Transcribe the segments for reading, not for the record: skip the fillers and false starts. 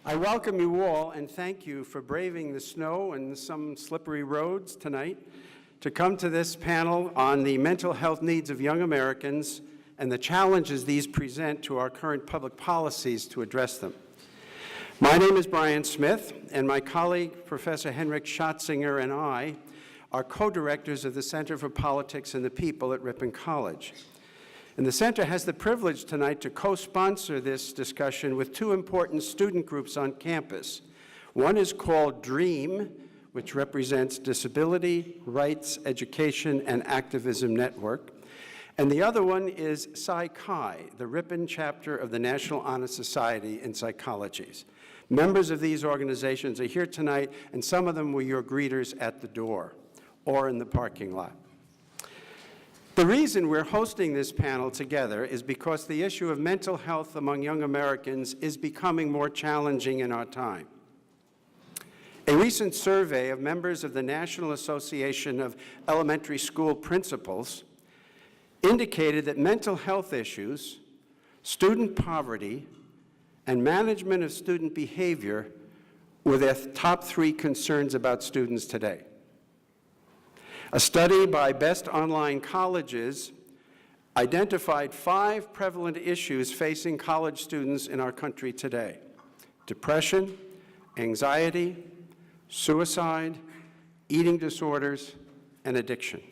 I welcome you all and thank you for braving the snow and some slippery roads tonight to come to this panel on the mental health needs of young Americans and the challenges these present to our current public policies to address them. My name is Brian Smith, and my colleague, Professor Henrik Schatzinger, and I are co-directors of the Center for Politics and the People at Ripon College. And the center has the privilege tonight to co-sponsor this discussion with two important student groups on campus. One is called DREAM, which represents Disability, Rights, Education, and Activism Network. And the other one is Psy-Chi, the Ripon chapter of the National Honor Society in Psychology. Members of these organizations are here tonight, and some of them were your greeters at the door or in the parking lot. The reason we're hosting this panel together is because the issue of mental health among young Americans is becoming more challenging in our time. A recent survey of members of the National Association of Elementary School Principals indicated that mental health issues, student poverty, and management of student behavior were their top three concerns about students today. A study by Best Online Colleges identified 5 prevalent issues facing college students in our country today: depression, anxiety, suicide, eating disorders, and addiction.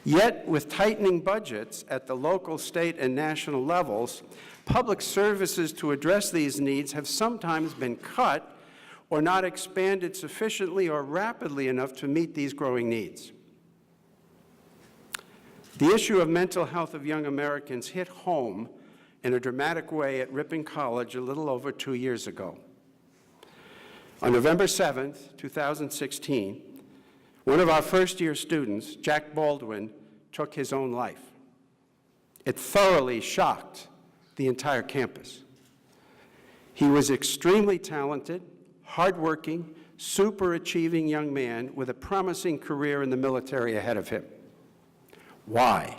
Yet, with tightening budgets at the local, state, and national levels, public services to address these needs have sometimes been cut or not expanded sufficiently or rapidly enough to meet these growing needs. The issue of mental health of young Americans hit home in a dramatic way at Ripon College a little over 2 years ago. On November 7th, 2016, one of our first-year students, Joan Baldwin, took his own life. It thoroughly shocked the entire campus. He was extremely talented, hardworking, super-achieving young man with a promising career in the military ahead of him. Why?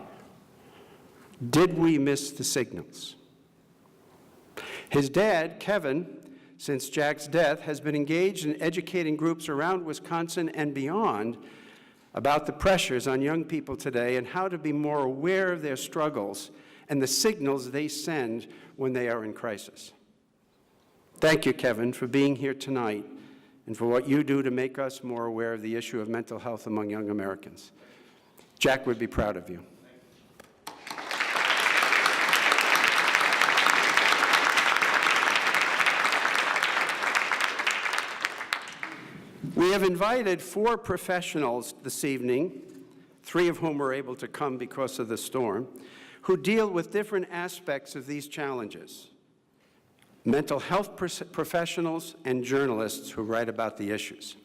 Did we miss the signals? His dad, Kevin, since Jack's death, has been engaged in educating groups around Wisconsin and beyond about the pressures on young people today and how to be more aware of their struggles and the signals they send when they are in crisis. Thank you, Kevin, for being here tonight and for what you do to make us more aware of the issue of mental health among young Americans. Jack would be proud of you. We have invited 4 professionals this evening, 3 of whom were able to come because of the storm, who deal with different aspects of these challenges: mental health professionals and journalists who write about the issues.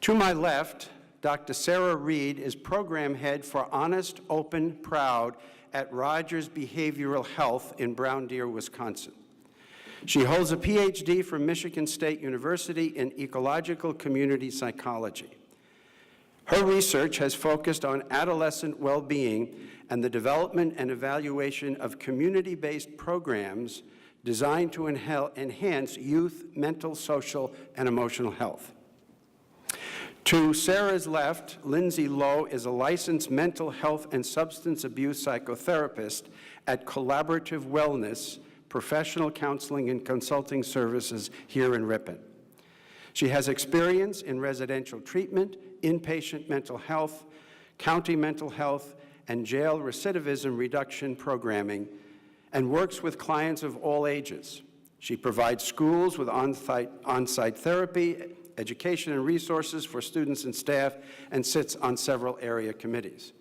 To my left, Dr. Sarah Reed is program head for Honest, Open, Proud at Rogers Behavioral Health in Brown Deer, Wisconsin. She holds a PhD from Michigan State University in ecological community psychology. Her research has focused on adolescent well-being and the development and evaluation of community-based programs designed to enhance youth mental, social, and emotional health. To Sarah's left, Lindsay Lowe is a licensed mental health and substance abuse psychotherapist at Collaborative Wellness, professional counseling and consulting services here in Ripon. She has experience in residential treatment, inpatient mental health, county mental health, and jail recidivism reduction programming, and works with clients of all ages. She provides schools with on-site therapy, education and resources for students and staff, and sits on several area committees.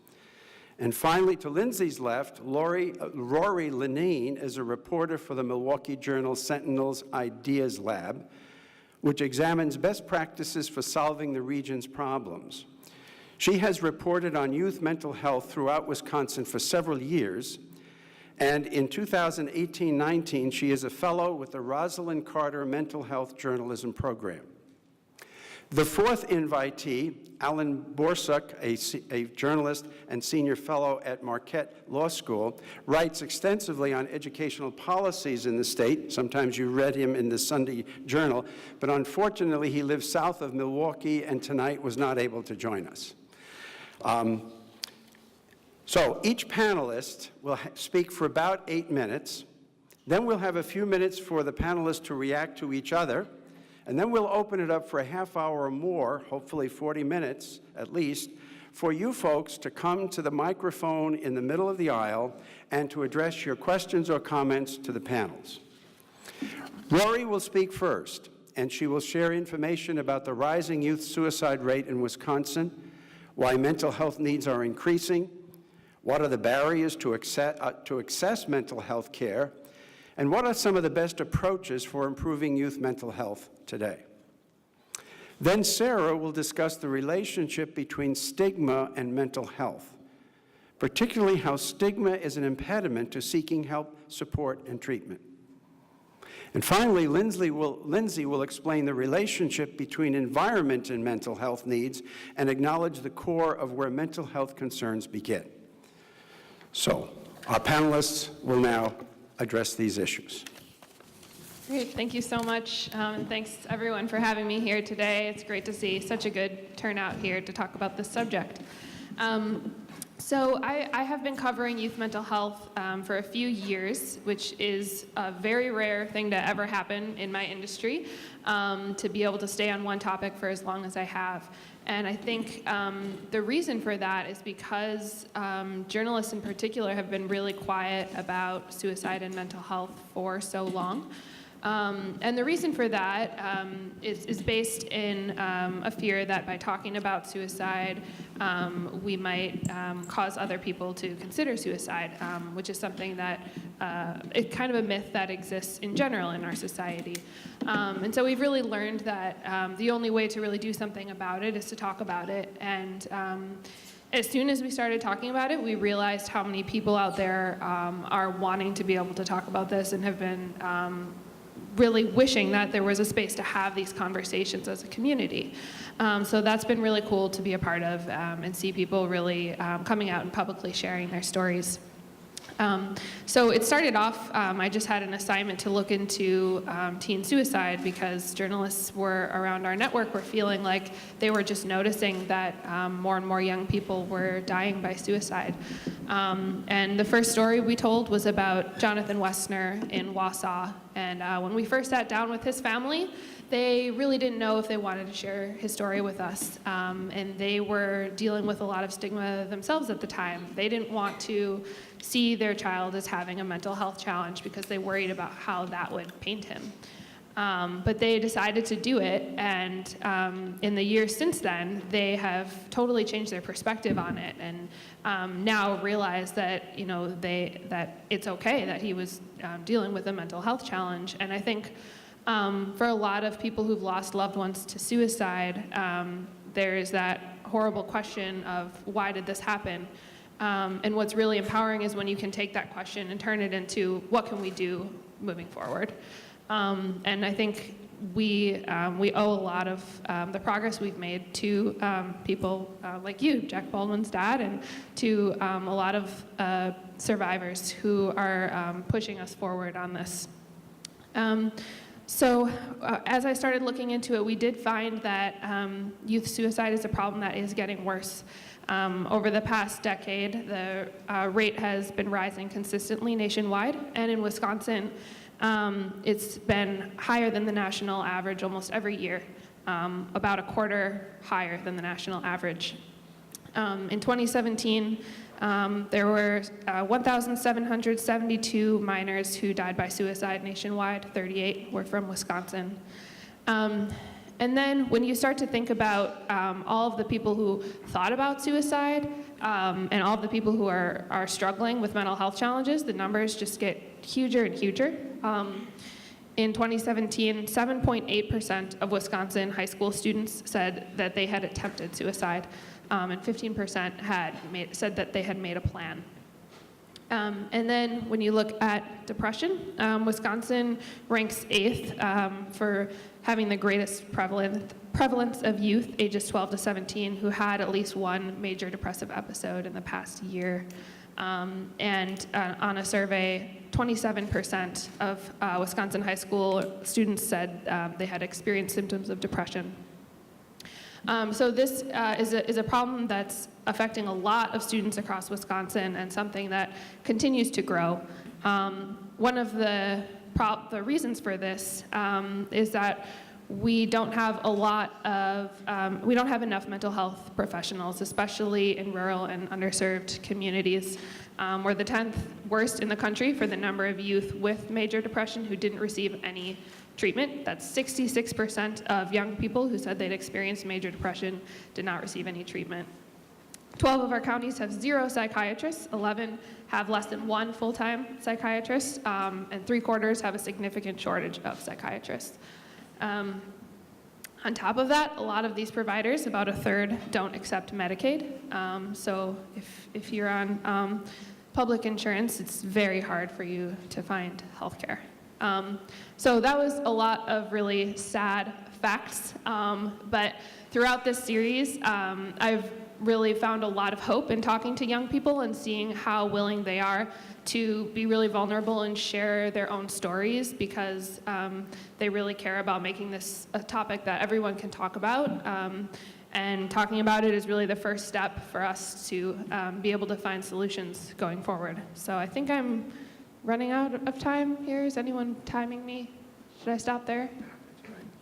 And finally, to Lindsay's left, Rory Linnane is a reporter for the Milwaukee Journal Sentinel's Ideas Lab, which examines best practices for solving the region's problems. She has reported on youth mental health throughout Wisconsin for several years, and in 2018-19, she is a fellow with the Rosalind Carter Mental Health Journalism Program. The fourth invitee, Alan Borsuk, a journalist and senior fellow at Marquette Law School, writes extensively on educational policies in the state. Sometimes you read him in the Sunday Journal, but unfortunately he lives south of Milwaukee and tonight was not able to join us. So each panelist will speak for about 8 minutes. Then we'll have a few minutes for the panelists to react to each other. And then we'll open it up for a half hour or more, hopefully 40 minutes at least, for you folks to come to the microphone in the middle of the aisle and to address your questions or comments to the panels. Rory will speak first, and she will share information about the rising youth suicide rate in Wisconsin, why mental health needs are increasing, what are the barriers to access mental health care, and what are some of the best approaches for improving youth mental health today. Then Sarah will discuss the relationship between stigma and mental health, particularly how stigma is an impediment to seeking help, support, and treatment. And finally, Lindsay will explain the relationship between environment and mental health needs and acknowledge the core of where mental health concerns begin. So, our panelists will now address these issues. Great, thank you so much, and thanks everyone for having me here today. It's great to see such a good turnout here to talk about this subject. So I have been covering youth mental health for a few years, which is a very rare thing to ever happen in my industry, to be able to stay on one topic for as long as I have. And I think the reason for that is because journalists in particular have been really quiet about suicide and mental health for so long. And the reason for that is based in a fear that by talking about suicide, we might cause other people to consider suicide, which is something that it's kind of a myth that exists in general in our society. And so we've really learned that the only way to really do something about it is to talk about it. And as soon as we started talking about it, we realized how many people out there are wanting to be able to talk about this and have been really wishing that there was a space to have these conversations as a community. So that's been really cool to be a part of and see people really coming out and publicly sharing their stories. So it started off, I just had an assignment to look into teen suicide because journalists were around our network were feeling like they were just noticing that more and more young people were dying by suicide. And the first story we told was about Jonathan Westner in Wausau. And when we first sat down with his family, they really didn't know if they wanted to share his story with us. And they were dealing with a lot of stigma themselves at the time. They didn't want to see their child as having a mental health challenge because they worried about how that would paint him. But they decided to do it, and in the years since then, they have totally changed their perspective on it, and now realize that that it's okay that he was dealing with a mental health challenge. And I think for a lot of people who've lost loved ones to suicide, there is that horrible question of why did this happen? And what's really empowering is when you can take that question and turn it into what can we do moving forward. And I think we owe a lot of the progress we've made to people like you, Jack Baldwin's dad, and to a lot of survivors who are pushing us forward on this. So as I started looking into it, we did find that youth suicide is a problem that is getting worse. Over the past decade, the rate has been rising consistently nationwide, and in Wisconsin, it's been higher than the national average almost every year, about a quarter higher than the national average. In 2017, there were 1,772 minors who died by suicide nationwide. 38 were from Wisconsin. And then when you start to think about all of the people who thought about suicide and all of the people who are struggling with mental health challenges, the numbers just get huger and huger. In 2017, 7.8% of Wisconsin high school students said that they had attempted suicide, and 15% said that they had made a plan. And then when you look at depression, Wisconsin ranks 8th for having the greatest prevalence of youth ages 12 to 17 who had at least one major depressive episode in the past year. And on a survey, 27% of Wisconsin high school students said they had experienced symptoms of depression. So this is a problem that's affecting a lot of students across Wisconsin and something that continues to grow. One of the reasons for this is that we don't have we don't have enough mental health professionals, especially in rural and underserved communities. We're the 10th worst in the country for the number of youth with major depression who didn't receive any treatment. That's 66% of young people who said they'd experienced major depression did not receive any treatment. 12 of our counties have 0 psychiatrists, 11 have less than 1 full-time psychiatrist, and 3/4 have a significant shortage of psychiatrists. On top of that, a lot of these providers, about 1/3, don't accept Medicaid. So if you're on public insurance, it's very hard for you to find health care. So that was a lot of really sad facts, but throughout this series, I've really found a lot of hope in talking to young people and seeing how willing they are to be really vulnerable and share their own stories, because they really care about making this a topic that everyone can talk about. And talking about it is really the first step for us to be able to find solutions going forward. So I think I'm running out of time here. Is anyone timing me? Should I stop there?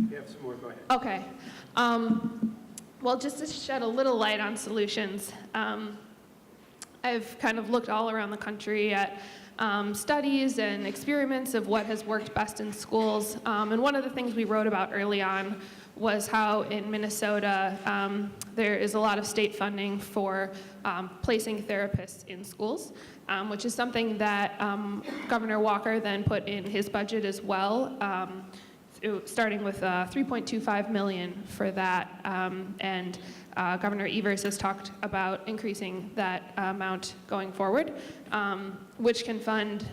You have some more, go ahead. Okay. Well, just to shed a little light on solutions, I've kind of looked all around the country at studies and experiments of what has worked best in schools. And one of the things we wrote about early on was how in Minnesota there is a lot of state funding for placing therapists in schools, which is something that Governor Walker then put in his budget as well, starting with $3.25 million for that. And Governor Evers has talked about increasing that amount going forward, which can fund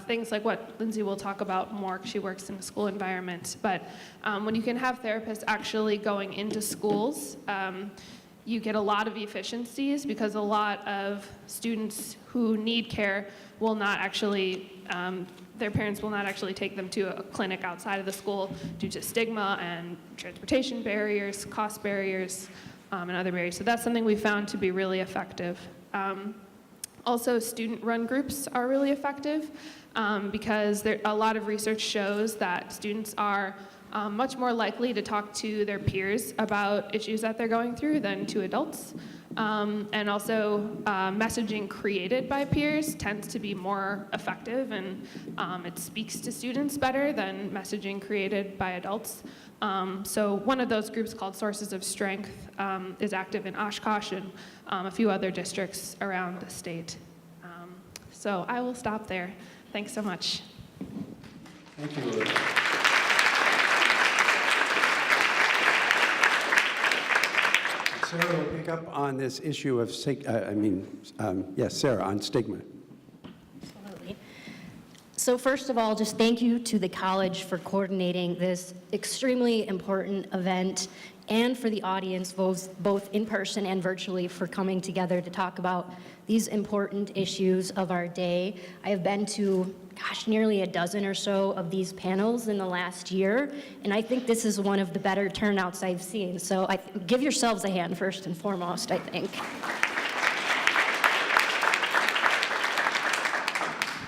things like what Lindsay will talk about more, because she works in a school environment. But when you can have therapists actually going into schools, you get a lot of efficiencies, because a lot of students who need care will not actually, their parents will not actually take them to a clinic outside of the school due to stigma and transportation barriers, cost barriers, and other barriers. So that's something we found to be really effective. Also, student-run groups are really effective because a lot of research shows that students are much more likely to talk to their peers about issues that they're going through than to adults. And also, messaging created by peers tends to be more effective, and it speaks to students better than messaging created by adults. So one of those groups, called Sources of Strength, is active in Oshkosh and a few other districts around the state. So I will stop there. Thanks so much. Thank you, Rory. Sarah will pick up on this issue of, yes, Sarah, on stigma. Absolutely. So first of all, just thank you to the college for coordinating this extremely important event, and for the audience, both in person and virtually, for coming together to talk about these important issues of our day. I have been to, nearly a dozen or so of these panels in the last year, and I think this is one of the better turnouts I've seen. So give yourselves a hand first and foremost, I think.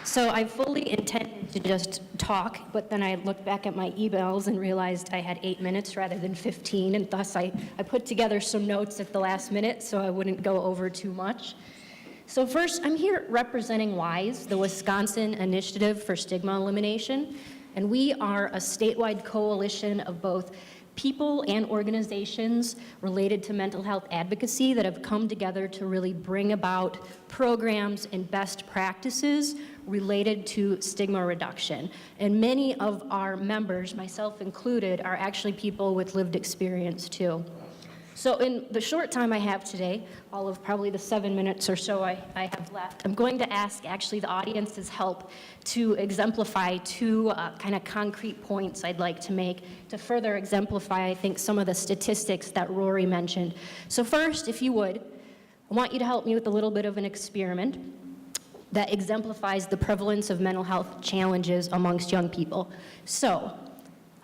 So I fully intended to just talk, but then I looked back at my emails and realized I had 8 minutes rather than 15, and thus I put together some notes at the last minute so I wouldn't go over too much. So first, I'm here representing WISE, the Wisconsin Initiative for Stigma Elimination, and we are a statewide coalition of both people and organizations related to mental health advocacy that have come together to really bring about programs and best practices related to stigma reduction. And many of our members, myself included, are actually people with lived experience too. So in the short time I have today, all of probably the 7 minutes or so I have left, I'm going to ask actually the audience's help to exemplify two kind of concrete points I'd like to make to further exemplify, I think, some of the statistics that Rory mentioned. So first, if you would, I want you to help me with a little bit of an experiment that exemplifies the prevalence of mental health challenges amongst young people. So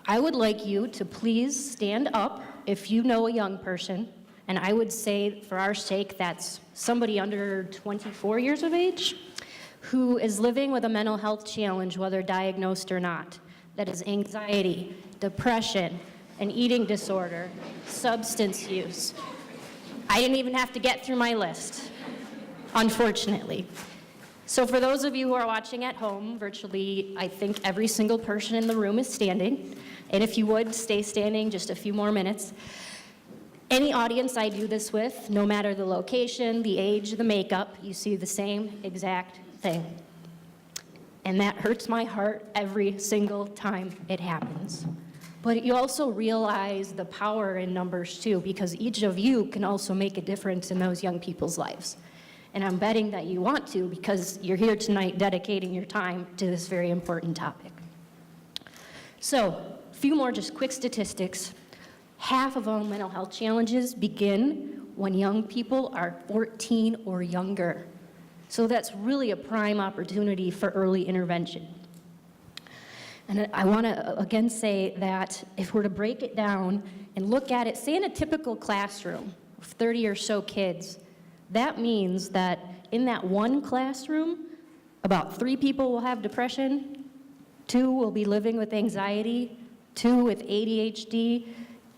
I would like you to please stand up if you know a young person, and I would say, for our sake, that's somebody under 24 years of age who is living with a mental health challenge, whether diagnosed or not. That is anxiety, depression, an eating disorder, substance use. I didn't even have to get through my list, unfortunately. So for those of you who are watching at home, virtually, I think every single person in the room is standing. And if you would, stay standing just a few more minutes. Any audience I do this with, no matter the location, the age, the makeup, you see the same exact thing. And that hurts my heart every single time it happens. But you also realize the power in numbers too, because each of you can also make a difference in those young people's lives. And I'm betting that you want to, because you're here tonight dedicating your time to this very important topic. So, a few more just quick statistics. Half of all mental health challenges begin when young people are 14 or younger. So that's really a prime opportunity for early intervention. And I want to again say that if we're to break it down and look at it, say in a typical classroom of 30 or so kids, that means that in that one classroom, about 3 people will have depression, 2 will be living with anxiety, 2 with ADHD,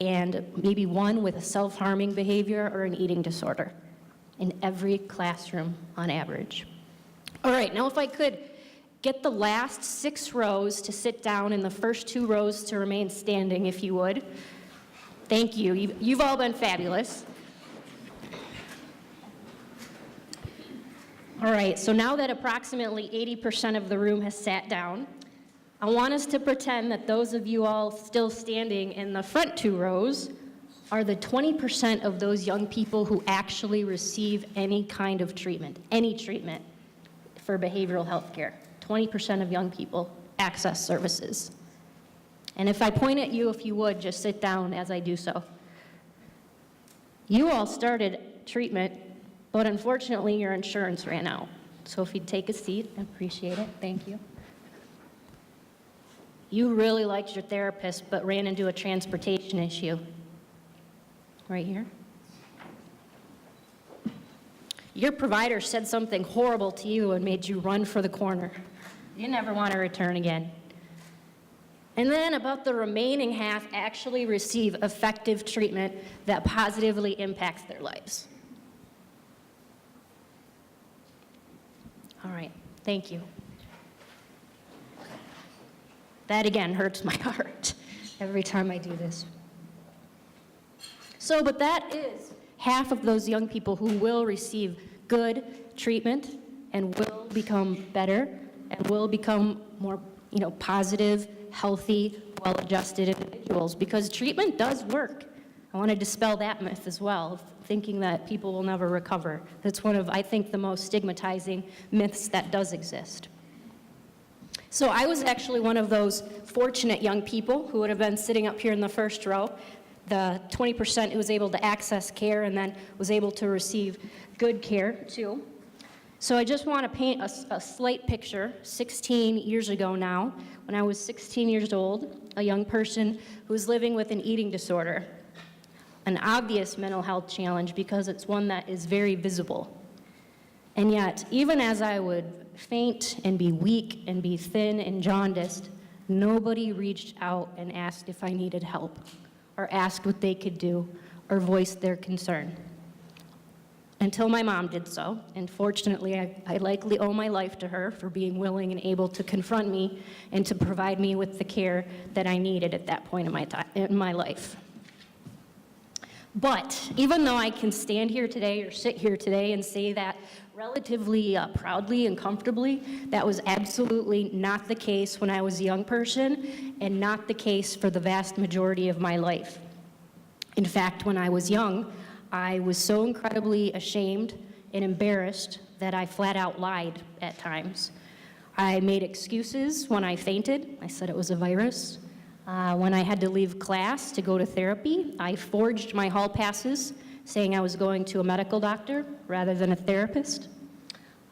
and maybe 1 with a self-harming behavior or an eating disorder in every classroom on average. All right, now if I could get the last 6 rows to sit down and the first 2 rows to remain standing, if you would. Thank you. You've all been fabulous. All right, so now that approximately 80% of the room has sat down, I want us to pretend that those of you all still standing in the front 2 rows are the 20% of those young people who actually receive any kind of treatment, any treatment for behavioral health care. 20% of young people access services. And if I point at you, if you would, just sit down as I do so. You all started treatment, but unfortunately your insurance ran out. So if you'd take a seat, I appreciate it, thank you. You really liked your therapist, but ran into a transportation issue. Right here. Your provider said something horrible to you and made you run for the corner. You never want to return again. And then about the remaining half actually receive effective treatment that positively impacts their lives. All right, thank you. That again hurts my heart every time I do this. So, but that is half of those young people who will receive good treatment and will become better and will become more, positive, healthy, well-adjusted individuals, because treatment does work. I want to dispel that myth as well, thinking that people will never recover. That's one of, I think, the most stigmatizing myths that does exist. So I was actually one of those fortunate young people who would have been sitting up here in the first row, the 20% who was able to access care and then was able to receive good care too. So I just want to paint a slight picture. 16 years ago now, when I was 16 years old, a young person who was living with an eating disorder, an obvious mental health challenge because it's one that is very visible. And yet, even as I would faint and be weak and be thin and jaundiced, nobody reached out and asked if I needed help, or asked what they could do, or voiced their concern. Until my mom did so, and fortunately I likely owe my life to her for being willing and able to confront me and to provide me with the care that I needed at that point in my life. But even though I can stand here today or sit here today and say that relatively proudly and comfortably, that was absolutely not the case when I was a young person and not the case for the vast majority of my life. In fact, when I was young, I was so incredibly ashamed and embarrassed that I flat out lied at times. I made excuses when I fainted. I said it was a virus. When I had to leave class to go to therapy, I forged my hall passes saying I was going to a medical doctor rather than a therapist.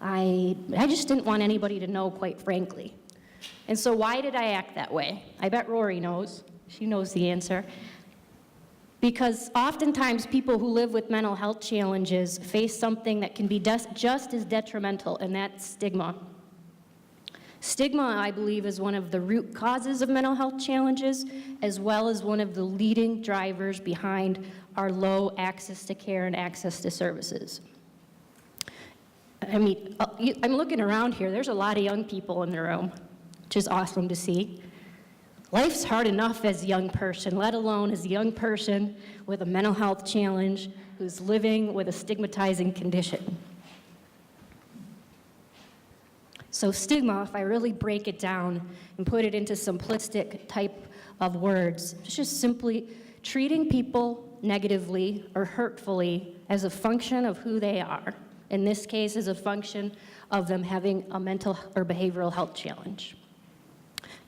I just didn't want anybody to know, quite frankly. And so why did I act that way? I bet Rory knows. She knows the answer. Because oftentimes people who live with mental health challenges face something that can be just as detrimental, and that's stigma. Stigma, I believe, is one of the root causes of mental health challenges, as well as one of the leading drivers behind our low access to care and access to services. I mean, I'm looking around here, there's a lot of young people in the room, which is awesome to see. Life's hard enough as a young person, let alone as a young person with a mental health challenge who's living with a stigmatizing condition. So stigma, if I really break it down and put it into simplistic type of words, it's just simply treating people negatively or hurtfully as a function of who they are. In this case, as a function of them having a mental or behavioral health challenge.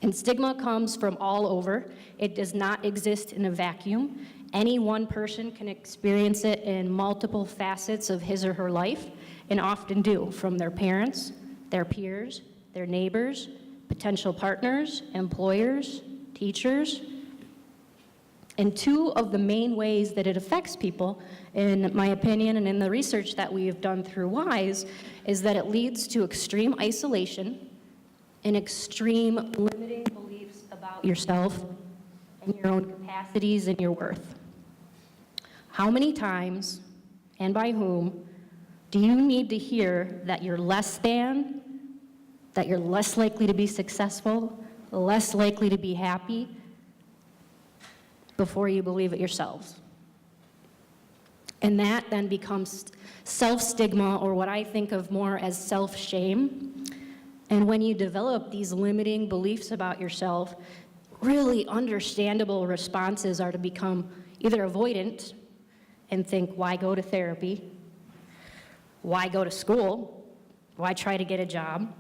And stigma comes from all over. It does not exist in a vacuum. Any one person can experience it in multiple facets of his or her life, and often do, from their parents, their peers, their neighbors, potential partners, employers, teachers. And two of the main ways that it affects people, in my opinion, and in the research that we have done through WISE, is that it leads to extreme isolation and extreme limiting beliefs about yourself and your own capacities and your worth. How many times, and by whom, do you need to hear that you're less than, that you're less likely to be successful, less likely to be happy, before you believe it yourselves? And that then becomes self-stigma, or what I think of more as self-shame. And when you develop these limiting beliefs about yourself, really understandable responses are to become either avoidant and think, why go to therapy? Why go to school? Why try to get a job?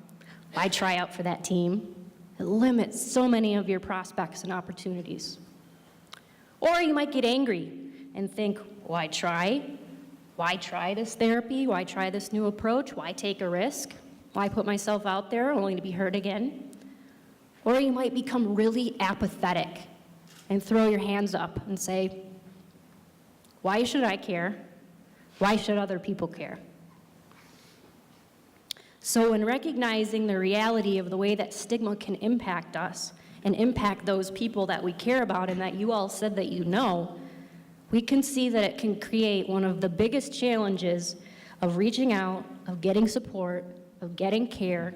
Why try out for that team? It limits so many of your prospects and opportunities. Or you might get angry and think, why try? Why try this therapy? Why try this new approach? Why take a risk? Why put myself out there only to be hurt again? Or you might become really apathetic and throw your hands up and say, why should I care? Why should other people care? So in recognizing the reality of the way that stigma can impact us and impact those people that we care about and that you all said that you know, we can see that it can create one of the biggest challenges of reaching out, of getting support, of getting care,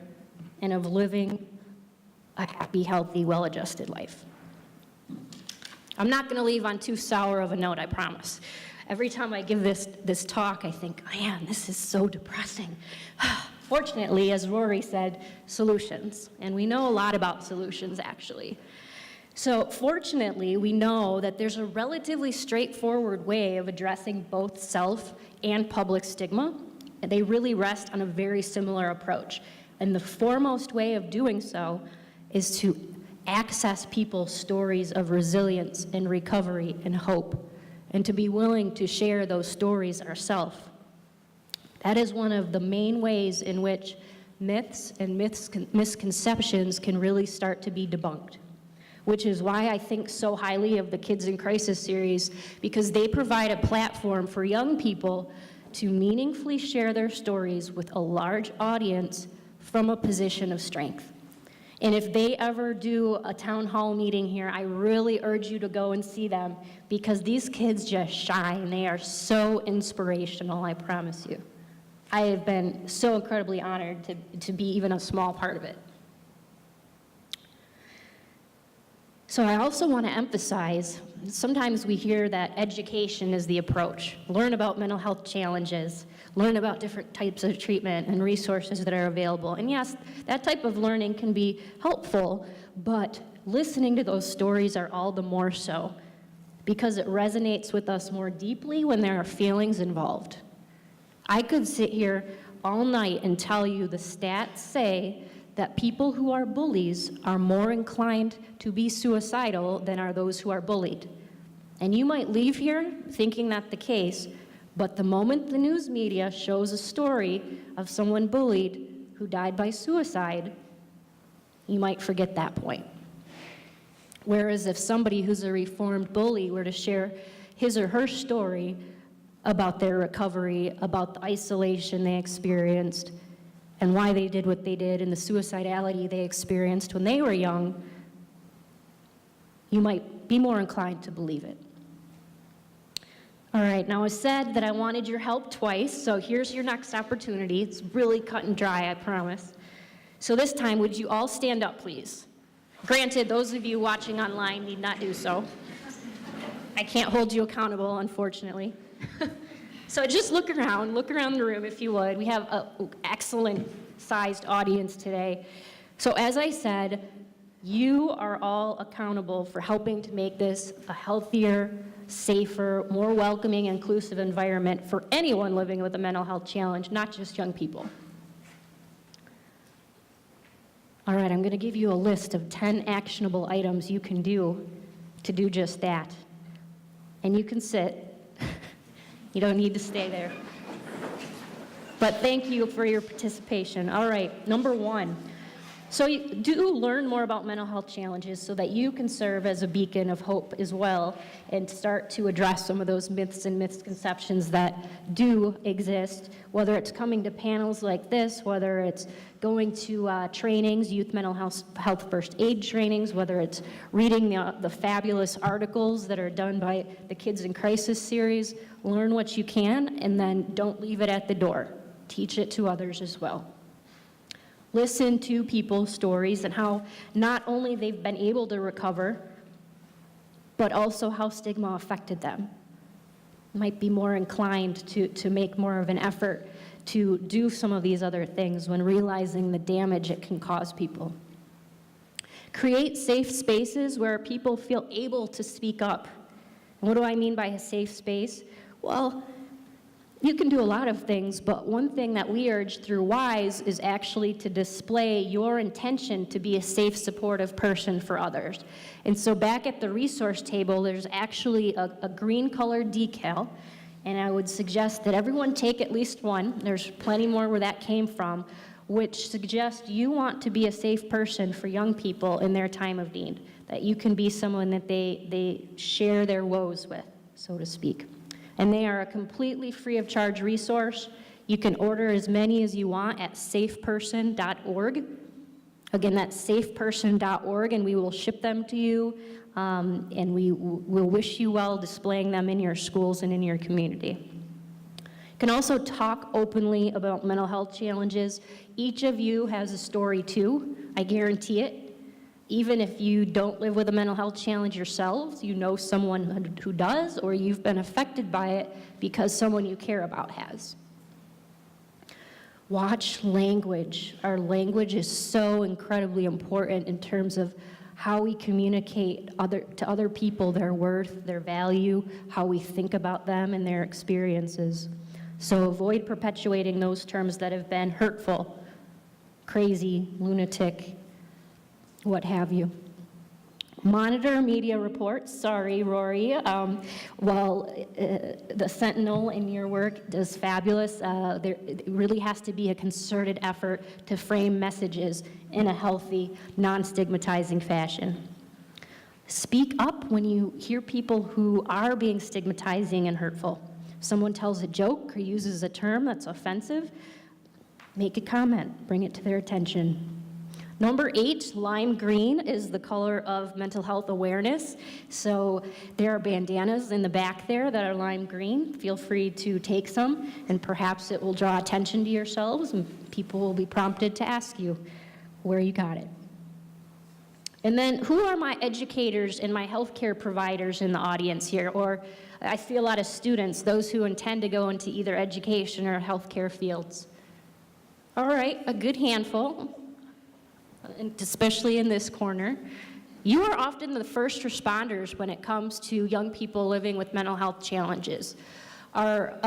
and of living a happy, healthy, well-adjusted life. I'm not going to leave on too sour of a note, I promise. Every time I give this talk, I think, man, this is so depressing. Fortunately, as Rory said, solutions. And we know a lot about solutions, actually. So fortunately, we know that there's a relatively straightforward way of addressing both self and public stigma. And they really rest on a very similar approach. And the foremost way of doing so is to access people's stories of resilience and recovery and hope, and to be willing to share those stories ourselves. That is one of the main ways in which myths and misconceptions can really start to be debunked, which is why I think so highly of the Kids in Crisis series, because they provide a platform for young people to meaningfully share their stories with a large audience from a position of strength. And if they ever do a town hall meeting here, I really urge you to go and see them, because these kids just shine. They are so inspirational, I promise you. I have been so incredibly honored to be even a small part of it. So I also want to emphasize, sometimes we hear that education is the approach. Learn about mental health challenges, learn about different types of treatment and resources that are available. And yes, that type of learning can be helpful, but listening to those stories are all the more so. because it resonates with us more deeply when there are feelings involved. I could sit here all night and tell you the stats say that people who are bullies are more inclined to be suicidal than are those who are bullied. And you might leave here thinking that's the case, but the moment the news media shows a story of someone bullied who died by suicide, you might forget that point. Whereas if somebody who's a reformed bully were to share his or her story about their recovery, about the isolation they experienced, and why they did what they did, and the suicidality they experienced when they were young, you might be more inclined to believe it. All right, now I said that I wanted your help twice, so here's your next opportunity. It's really cut and dry, I promise. So this time, would you all stand up, please? Granted, those of you watching online need not do so. I can't hold you accountable, unfortunately. So just look around the room if you would. We have an excellent sized audience today. So as I said, you are all accountable for helping to make this a healthier, safer, more welcoming, inclusive environment for anyone living with a mental health challenge, not just young people. All right, I'm going to give you a list of 10 actionable items you can do to do just that. And you can sit. You don't need to stay there. But thank you for your participation. All right, number 1. So you do learn more about mental health challenges so that you can serve as a beacon of hope as well and start to address some of those myths and misconceptions that do exist, whether it's coming to panels like this, whether it's going to trainings, youth mental health first aid trainings, whether it's reading the fabulous articles that are done by the Kids in Crisis series. Learn what you can and then don't leave it at the door. Teach it to others as well. Listen to people's stories and how not only they've been able to recover, but also how stigma affected them. Might be more inclined to make more of an effort to do some of these other things when realizing the damage it can cause people. Create safe spaces where people feel able to speak up. And what do I mean by a safe space? Well, you can do a lot of things, but one thing that we urge through WISE is actually to display your intention to be a safe, supportive person for others. And so back at the resource table, there's actually a green-colored decal, and I would suggest that everyone take at least one. There's plenty more where that came from, which suggests you want to be a safe person for young people in their time of need, that you can be someone that they share their woes with, so to speak. And they are a completely free of charge resource. You can order as many as you want at safeperson.org. Again, that's safeperson.org, and we will ship them to you, and we will wish you well displaying them in your schools and in your community. You can also talk openly about mental health challenges. Each of you has a story too, I guarantee it. Even if you don't live with a mental health challenge yourselves, you know someone who does, or you've been affected by it because someone you care about has. Watch language. Our language is so incredibly important in terms of how we communicate to other people their worth, their value, how we think about them and their experiences. So avoid perpetuating those terms that have been hurtful, crazy, lunatic, what have you. Monitor media reports. Sorry, Rory. While the Sentinel in your work does fabulous, there really has to be a concerted effort to frame messages in a healthy, non-stigmatizing fashion. Speak up when you hear people who are being stigmatizing and hurtful. If someone tells a joke or uses a term that's offensive, make a comment, bring it to their attention. Number 8, lime green, is the color of mental health awareness. So there are bandanas in the back there that are lime green. Feel free to take some, and perhaps it will draw attention to yourselves, and people will be prompted to ask you where you got it. And then, who are my educators and my healthcare providers in the audience here? Or I see a lot of students, those who intend to go into either education or healthcare fields. All right, a good handful. And especially in this corner. You are often the first responders when it comes to young people living with mental health challenges. Our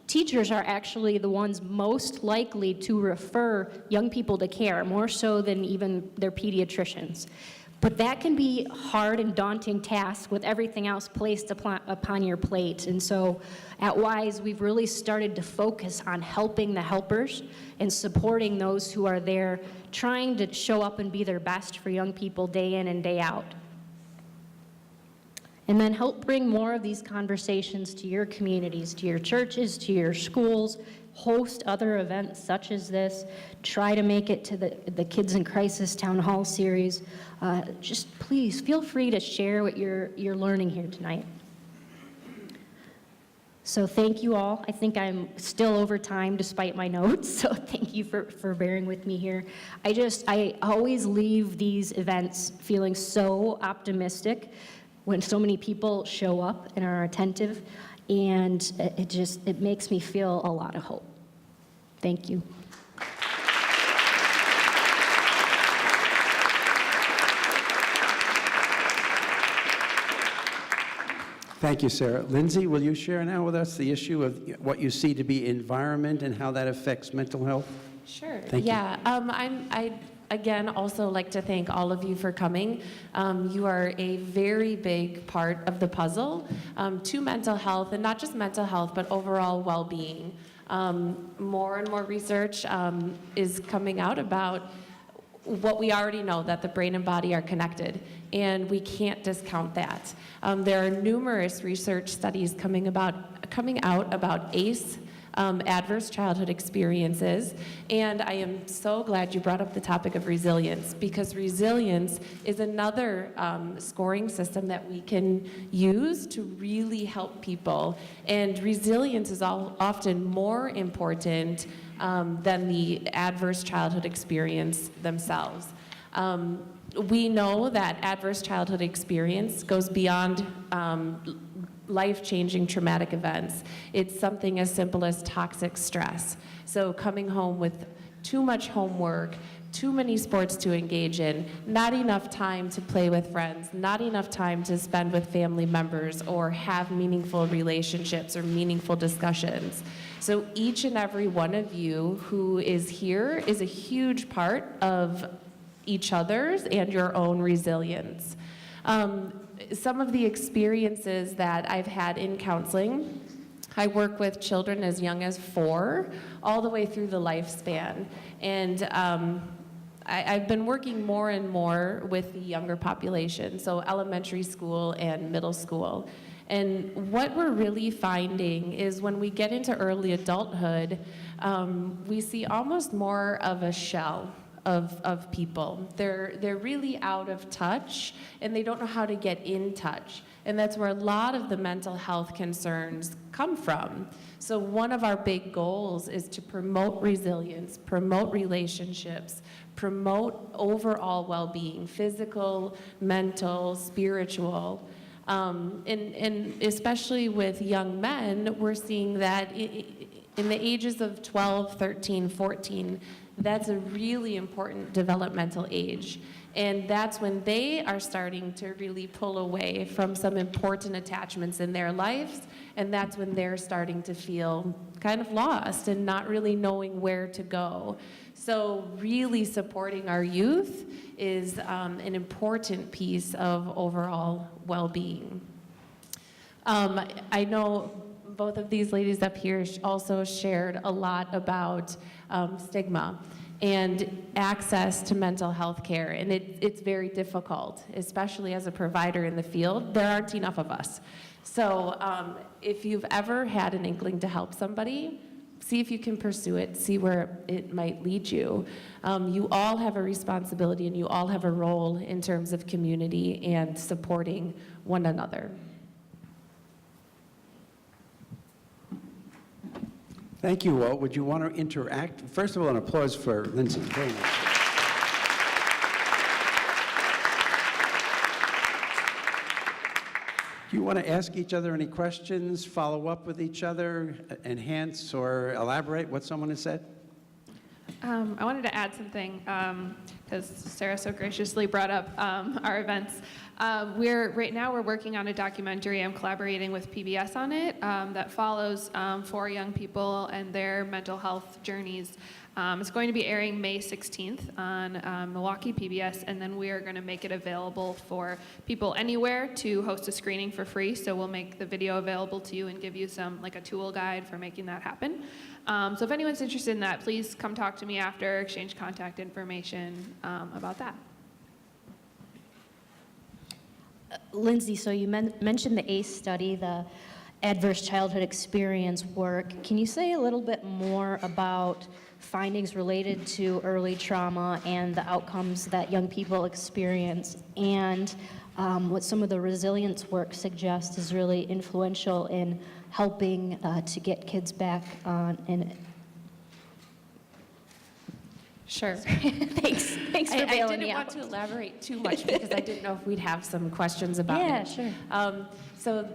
teachers are actually the ones most likely to refer young people to care, more so than even their pediatricians. But that can be a hard and daunting task with everything else placed upon your plate. And so at WISE, we've really started to focus on helping the helpers and supporting those who are there, trying to show up and be their best for young people day in and day out. And then help bring more of these conversations to your communities, to your churches, to your schools, host other events such as this, try to make it to the Kids in Crisis Town Hall series. Just please feel free to share what you're learning here tonight. So thank you all. I think I'm still over time despite my notes, so thank you for bearing with me here. I always leave these events feeling so optimistic when so many people show up and are attentive, and it makes me feel a lot of hope. Thank you. Thank you, Sarah. Lindsay, will you share now with us the issue of what you see to be environment and how that affects mental health? Sure. Thank you. I again also like to thank all of you for coming. You are a very big part of the puzzle to mental health, and not just mental health, but overall well-being. More and more research is coming out about what we already know, that the brain and body are connected, and we can't discount that. There are numerous research studies coming out about ACE, adverse childhood experiences, and I am so glad you brought up the topic of resilience, because resilience is another scoring system that we can use to really help people, and resilience is often more important than the adverse childhood experience themselves. We know that adverse childhood experience goes beyond life-changing traumatic events. It's something as simple as toxic stress. So coming home with too much homework, too many sports to engage in, not enough time to play with friends, not enough time to spend with family members or have meaningful relationships or meaningful discussions. So each and every one of you who is here is a huge part of each other's and your own resilience. Some of the experiences that I've had in counseling, I work with children as young as 4, all the way through the lifespan. And I've been working more and more with the younger population, so elementary school and middle school. And what we're really finding is when we get into early adulthood, we see almost more of a shell of people. They're really out of touch, and they don't know how to get in touch. And that's where a lot of the mental health concerns come from. So one of our big goals is to promote resilience, promote relationships, promote overall well-being, physical, mental, spiritual. And especially with young men, we're seeing that in the ages of 12, 13, 14, that's a really important developmental age. And that's when they are starting to really pull away from some important attachments in their lives, and that's when they're starting to feel kind of lost and not really knowing where to go. So really supporting our youth is an important piece of overall well-being. I know both of these ladies up here also shared a lot about stigma and access to mental health care, and it's very difficult, especially as a provider in the field. There aren't enough of us. So if you've ever had an inkling to help somebody, see if you can pursue it, see where it might lead you. You all have a responsibility, and you all have a role in terms of community and supporting one another. Thank you all. Would you want to interact? First of all, an applause for Lindsay. Very nice. Do you want to ask each other any questions, follow up with each other, enhance or elaborate what someone has said? I wanted to add something because Sarah so graciously brought up our events. Right now we're working on a documentary. I'm collaborating with PBS on it that follows 4 young people and their mental health journeys. It's going to be airing May 16th on Milwaukee PBS, and then we are going to make it available for people anywhere to host a screening for free. So we'll make the video available to you and give you like a tool guide for making that happen. So if anyone's interested in that, please come talk to me after, exchange contact information about that. Lindsay, so you mentioned the ACE study, the adverse childhood experience work. Can you say a little bit more about findings related to early trauma and the outcomes that young people experience, and what some of the resilience work suggests is really influential in helping to get kids back on in. Sure. Thanks for bailing me out. I didn't want to elaborate too much because I didn't know if we'd have some questions about it. Yeah, sure. So,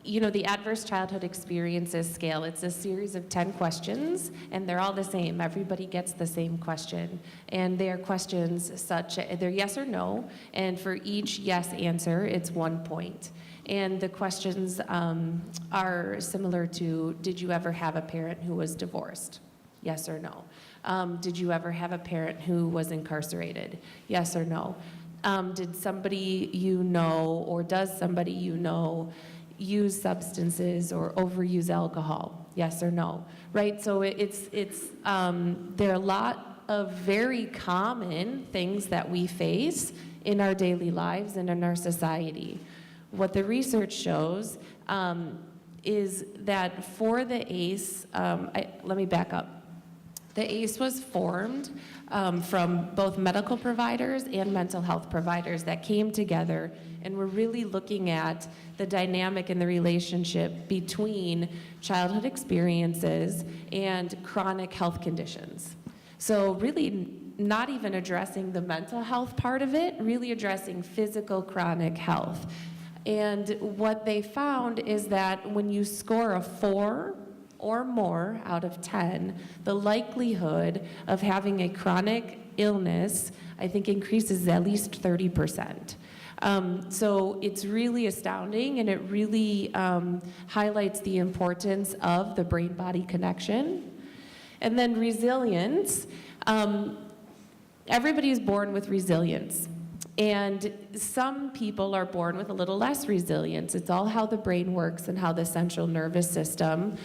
the Adverse Childhood Experiences Scale, it's a series of 10 questions, and they're all the same. Everybody gets the same question. And they are questions they're yes or no, and for each yes answer, it's 1 point. And the questions are similar to, did you ever have a parent who was divorced? Yes or no. Did you ever have a parent who was incarcerated? Yes or no. Did somebody you know, or does somebody you know, use substances or overuse alcohol? Yes or no, right? So there are a lot of very common things that we face in our daily lives and in our society. What the research shows is that for the ACE, let me back up. The ACE was formed from both medical providers and mental health providers that came together and were really looking at the dynamic and the relationship between childhood experiences and chronic health conditions. So really not even addressing the mental health part of it, really addressing physical chronic health. And what they found is that when you score a 4 or more out of 10, the likelihood of having a chronic illness, I think, increases at least 30%. So it's really astounding, and it really highlights the importance of the brain-body connection. And then resilience. Everybody is born with resilience. And some people are born with a little less resilience. It's all how the brain works and how the central nervous system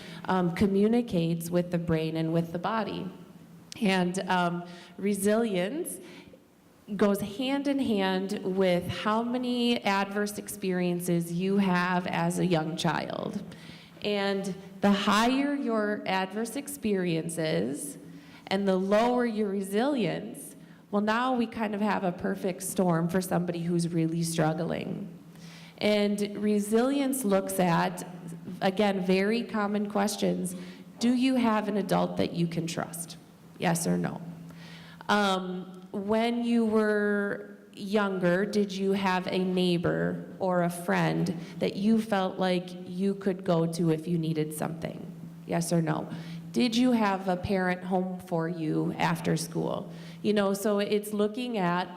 communicates with the brain and with the body. And resilience goes hand in hand with how many adverse experiences you have as a young child. And the higher your adverse experiences and the lower your resilience, well, now we kind of have a perfect storm for somebody who's really struggling. And resilience looks at, again, very common questions. Do you have an adult that you can trust? Yes or no? When you were younger, did you have a neighbor or a friend that you felt like you could go to if you needed something? Yes or no? Did you have a parent home for you after school? So it's looking at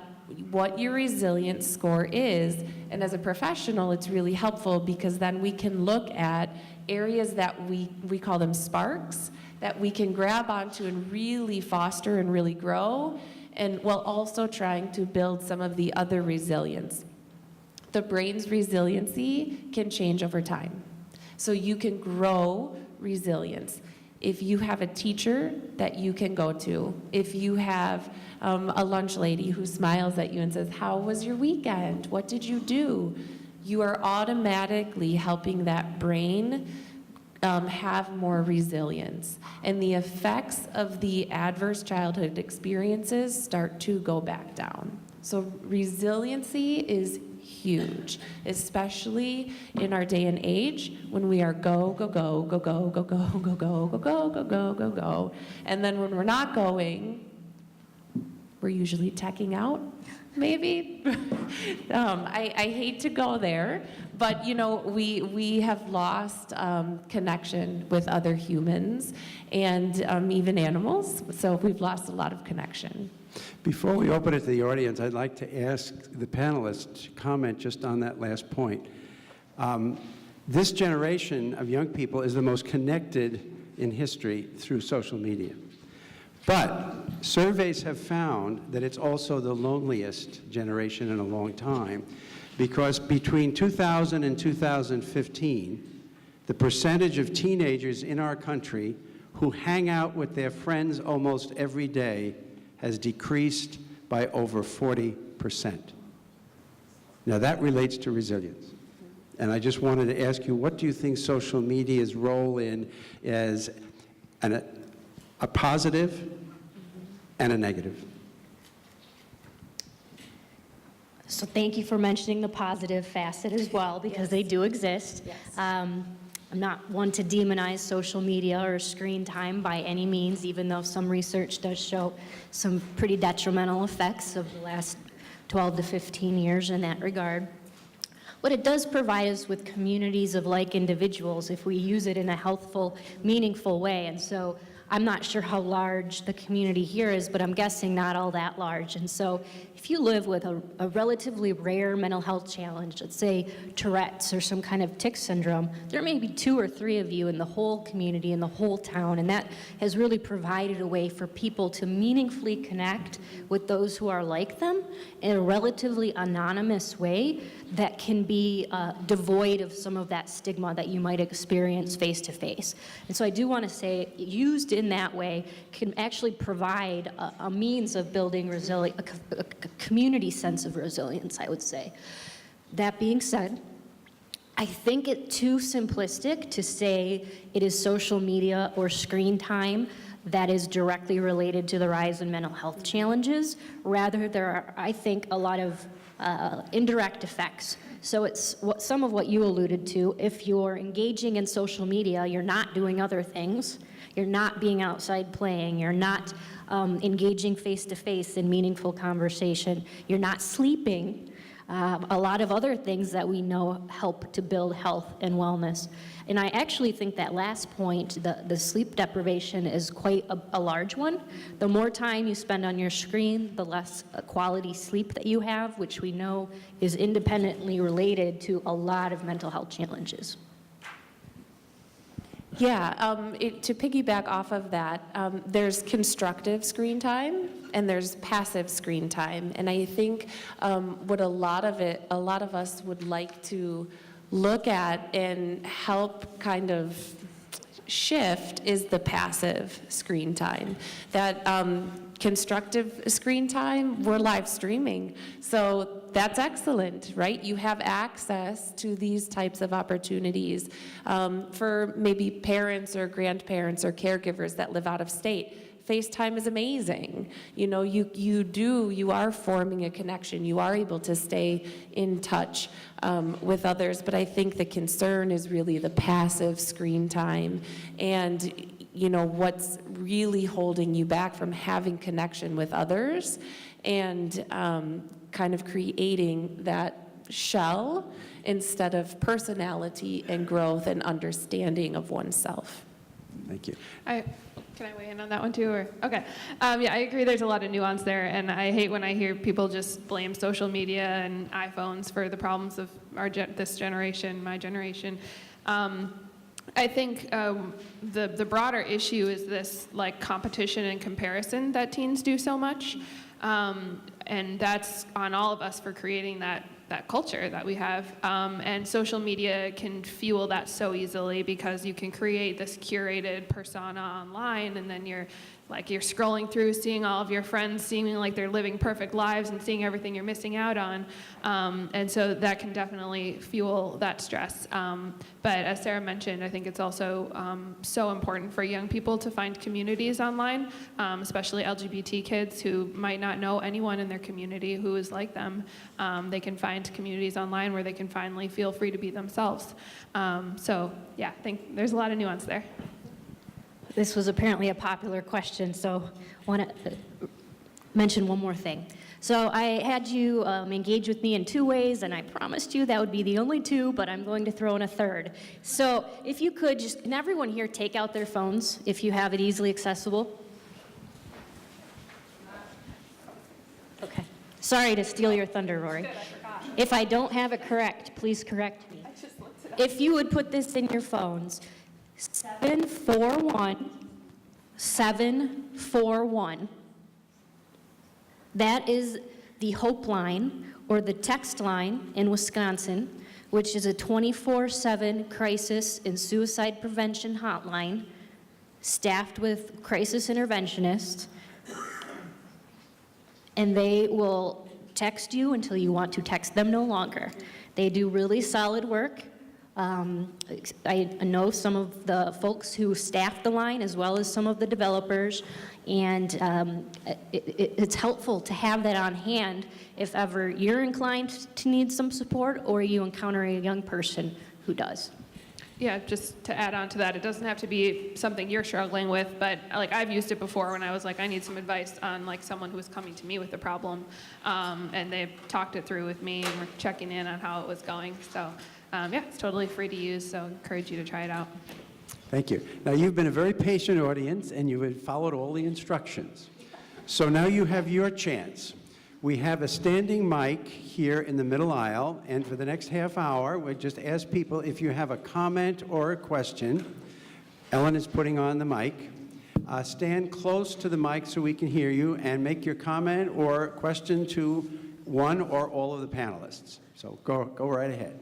what your resilience score is, and as a professional, it's really helpful because then we can look at areas that we call them sparks, that we can grab onto and really foster and really grow, and while also trying to build some of the other resilience. The brain's resiliency can change over time. So you can grow resilience. If you have a teacher that you can go to, if you have a lunch lady who smiles at you and says, "How was your weekend? What did you do?" You are automatically helping that brain have more resilience. And the effects of the adverse childhood experiences start to go back down. So resiliency is huge, especially in our day and age when we are go, go, go, go, go, go, go, go, go, go, go, go, go, go, go. And then when we're not going, we're usually teching out maybe. I hate to go there, but we have lost connection with other humans and even animals, so we've lost a lot of connection. Before we open it to the audience, I'd like to ask the panelists to comment just on that last point. This generation of young people is the most connected in history through social media. But surveys have found that it's also the loneliest generation in a long time, because between 2000 and 2015, the percentage of teenagers in our country who hang out with their friends almost every day has decreased by over 40%. Now that relates to resilience. And I just wanted to ask you, what do you think social media's role in as a positive and a negative? So thank you for mentioning the positive facet as well, because they do exist. Yes. I'm not one to demonize social media or screen time by any means, even though some research does show some pretty detrimental effects of the last 12 to 15 years in that regard. What it does provide us with communities of like individuals if we use it in a healthful, meaningful way. And so I'm not sure how large the community here is, but I'm guessing not all that large. And so if you live with a relatively rare mental health challenge, let's say Tourette's or some kind of tic syndrome, there may be 2 or 3 of you in the whole community, in the whole town, and that has really provided a way for people to meaningfully connect with those who are like them in a relatively anonymous way that can be devoid of some of that stigma that you might experience face to face. And so I do want to say, used in that way, can actually provide a means of building a community sense of resilience, I would say. That being said, I think it's too simplistic to say it is social media or screen time that is directly related to the rise in mental health challenges. Rather, there are, I think, a lot of indirect effects. So it's some of what you alluded to. If you're engaging in social media, you're not doing other things. You're not being outside playing. You're not engaging face-to-face in meaningful conversation. You're not sleeping. A lot of other things that we know help to build health and wellness. And I actually think that last point, the sleep deprivation, is quite a large one. The more time you spend on your screen, the less quality sleep that you have, which we know is independently related to a lot of mental health challenges. Yeah, to piggyback off of that, there's constructive screen time and there's passive screen time. And I think what a lot of us would like to look at and help kind of shift is the passive screen time. That constructive screen time, we're live streaming. So that's excellent, right? You have access to these types of opportunities for maybe parents or grandparents or caregivers that live out of state. FaceTime is amazing. You know, you are forming a connection. You are able to stay in touch with others, but I think the concern is really the passive screen time and, you know, what's really holding you back from having connection with others and kind of creating that shell instead of personality and growth and understanding of oneself. Thank you. Can I weigh in on that one too? Or okay, yeah, I agree. There's a lot of nuance there, and I hate when I hear people just blame social media and iPhones for the problems of this generation, my generation. I think the broader issue is this like competition and comparison that teens do so much, and that's on all of us for creating that culture that we have. And social media can fuel that so easily because you can create this curated persona online, and then you're scrolling through, seeing all of your friends seeming like they're living perfect lives and seeing everything you're missing out on. And so that can definitely fuel that stress. But as Sarah mentioned, I think it's also so important for young people to find communities online, especially LGBT kids who might not know anyone in their community who is like them. They can find communities online where they can finally feel free to be themselves. So yeah, I think there's a lot of nuance there. This was apparently a popular question, so I want to mention one more thing. So I had you engage with me in 2 ways, and I promised you that would be the only 2, but I'm going to throw in a third. So if you could just, can everyone here take out their phones if you have it easily accessible? Okay. Sorry to steal your thunder, Rory. If I don't have it correct, please correct me. If you would put this in your phones, 741 741. That is the Hope Line, or the text line in Wisconsin, which is a 24/7 crisis and suicide prevention hotline, staffed with crisis interventionists, and they will text you until you want to text them no longer. They do really solid work. I know some of the folks who staff the line, as well as some of the developers, and it's helpful to have that on hand if ever you're inclined to need some support or you encounter a young person who does. Yeah, just to add on to that, it doesn't have to be something you're struggling with, but like I've used it before when I was like, I need some advice on like someone who was coming to me with a problem, and they talked it through with me and were checking in on how it was going. So yeah, it's totally free to use, so I encourage you to try it out. Thank you. Now, you've been a very patient audience, and you have followed all the instructions. So now you have your chance. We have a standing mic here in the middle aisle, and for the next half hour, we just ask people if you have a comment or a question. Ellen is putting on the mic. Stand close to the mic so we can hear you, and make your comment or question to one or all of the panelists. So go right ahead.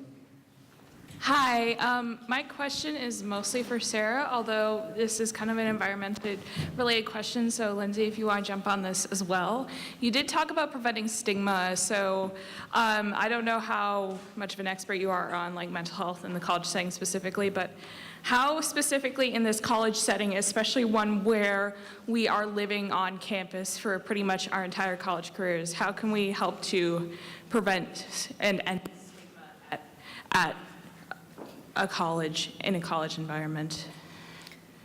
Hi, my question is mostly for Sarah, although this is kind of an environmentally related question, so Lindsay, if you want to jump on this as well. You did talk about preventing stigma, so I don't know how much of an expert you are on like mental health in the college setting specifically, but how specifically in this college setting, especially one where we are living on campus for pretty much our entire college careers, how can we help to prevent and end stigma at a college, in a college environment?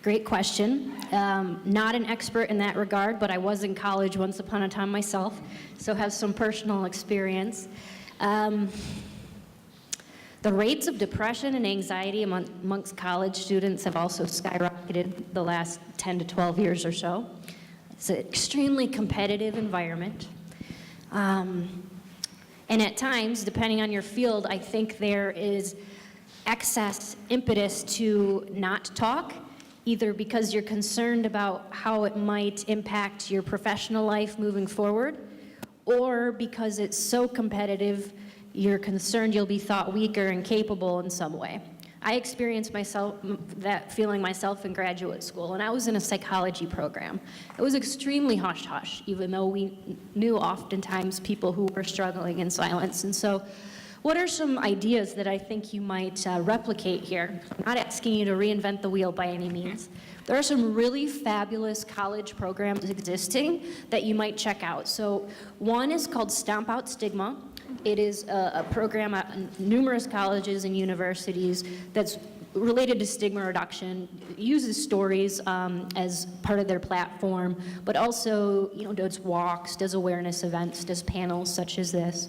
Great question. Not an expert in that regard, but I was in college once upon a time myself, so have some personal experience. The rates of depression and anxiety amongst college students have also skyrocketed the last 10 to 12 years or so. It's an extremely competitive environment. And at times, depending on your field, I think there is excess impetus to not talk, either because you're concerned about how it might impact your professional life moving forward, or because it's so competitive, you're concerned you'll be thought weak or incapable in some way. I experienced that feeling myself in graduate school, and I was in a psychology program. It was extremely hush-hush, even though we knew oftentimes people who were struggling in silence. And so, what are some ideas that I think you might replicate here? I'm not asking you to reinvent the wheel by any means. There are some really fabulous college programs existing that you might check out. So one is called Out Stigma. It is a program at numerous colleges and universities that's related to stigma reduction. It uses stories as part of their platform, but also, does walks, does awareness events, does panels such as this.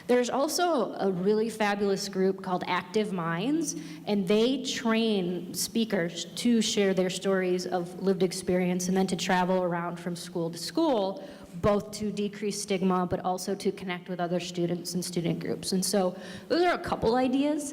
There's also a really fabulous group called Active Minds, and they train speakers to share their stories of lived experience and then to travel around from school to school, both to decrease stigma, but also to connect with other students and student groups. And so those are a couple ideas.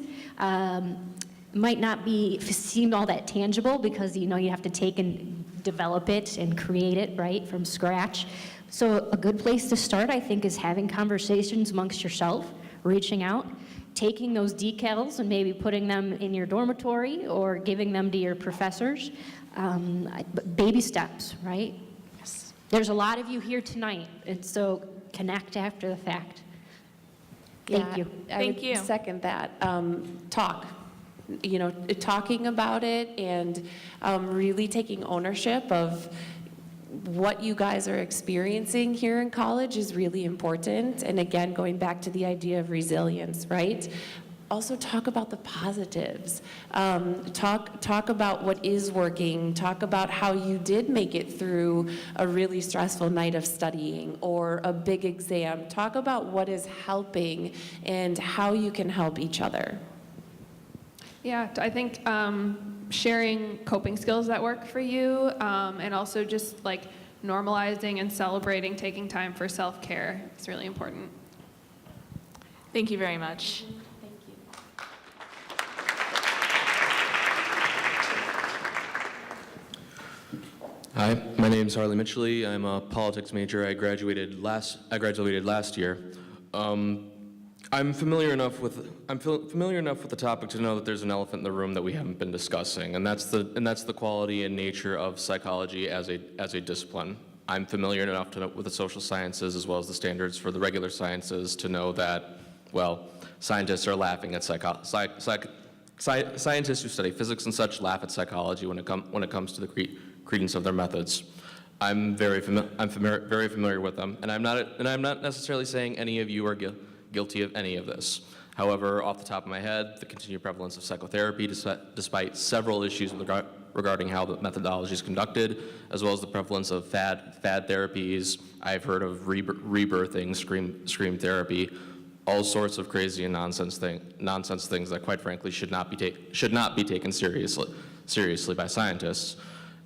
Might not seem all that tangible because you have to take and develop it and create it, right, from scratch. So a good place to start, I think, is having conversations amongst yourself, reaching out, taking those decals and maybe putting them in your dormitory or giving them to your professors. Baby steps, right? Yes. There's a lot of you here tonight, and so connect after the fact. Thank you. Thank you. Second that. Talk. Talking about it and really taking ownership of what you guys are experiencing here in college is really important. And again, going back to the idea of resilience, right? also talk about the positives. Talk about what is working. Talk about how you did make it through a really stressful night of studying or a big exam. Talk about what is helping and how you can help each other. Yeah, I think sharing coping skills that work for you, and also just like normalizing and celebrating taking time for self-care is really important. Thank you very much. Thank you. Hi, my name is Harley Mitchell. I'm a politics major. I graduated last year. I'm familiar enough with the topic to know that there's an elephant in the room that we haven't been discussing, and that's the quality and nature of psychology as a discipline. I'm familiar enough with the social sciences as well as the standards for the regular sciences to know that, well, scientists are laughing at scientists who study physics and such laugh at psychology when it comes to the credence of their methods. I'm very familiar with them, and I'm not necessarily saying any of you are guilty of any of this. However, off the top of my head, the continued prevalence of psychotherapy, despite several issues regarding how the methodology is conducted, as well as the prevalence of fad therapies. I've heard of rebirthing, scream therapy, all sorts of crazy and nonsense things that, quite frankly, should not be taken seriously by scientists.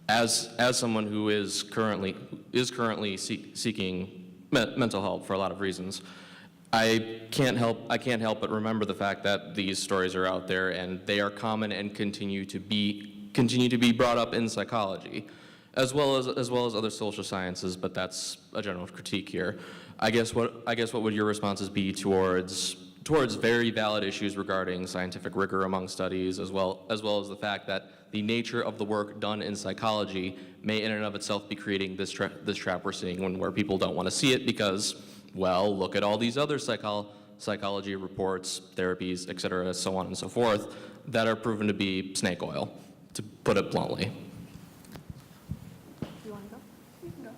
As someone who is currently seeking mental help for a lot of reasons, I can't help but remember the fact that these stories are out there and they are common and continue to be brought up in psychology, as well as other social sciences. But that's a general critique here. I guess what would your responses be towards very valid issues regarding scientific rigor among studies, as well as the fact that the nature of the work done in psychology may in and of itself be creating this trap we're seeing where people don't want to see it because, well, look at all these other psychology reports, therapies, et cetera, so on and so forth, that are proven to be snake oil, to put it bluntly. You want to go? You can go.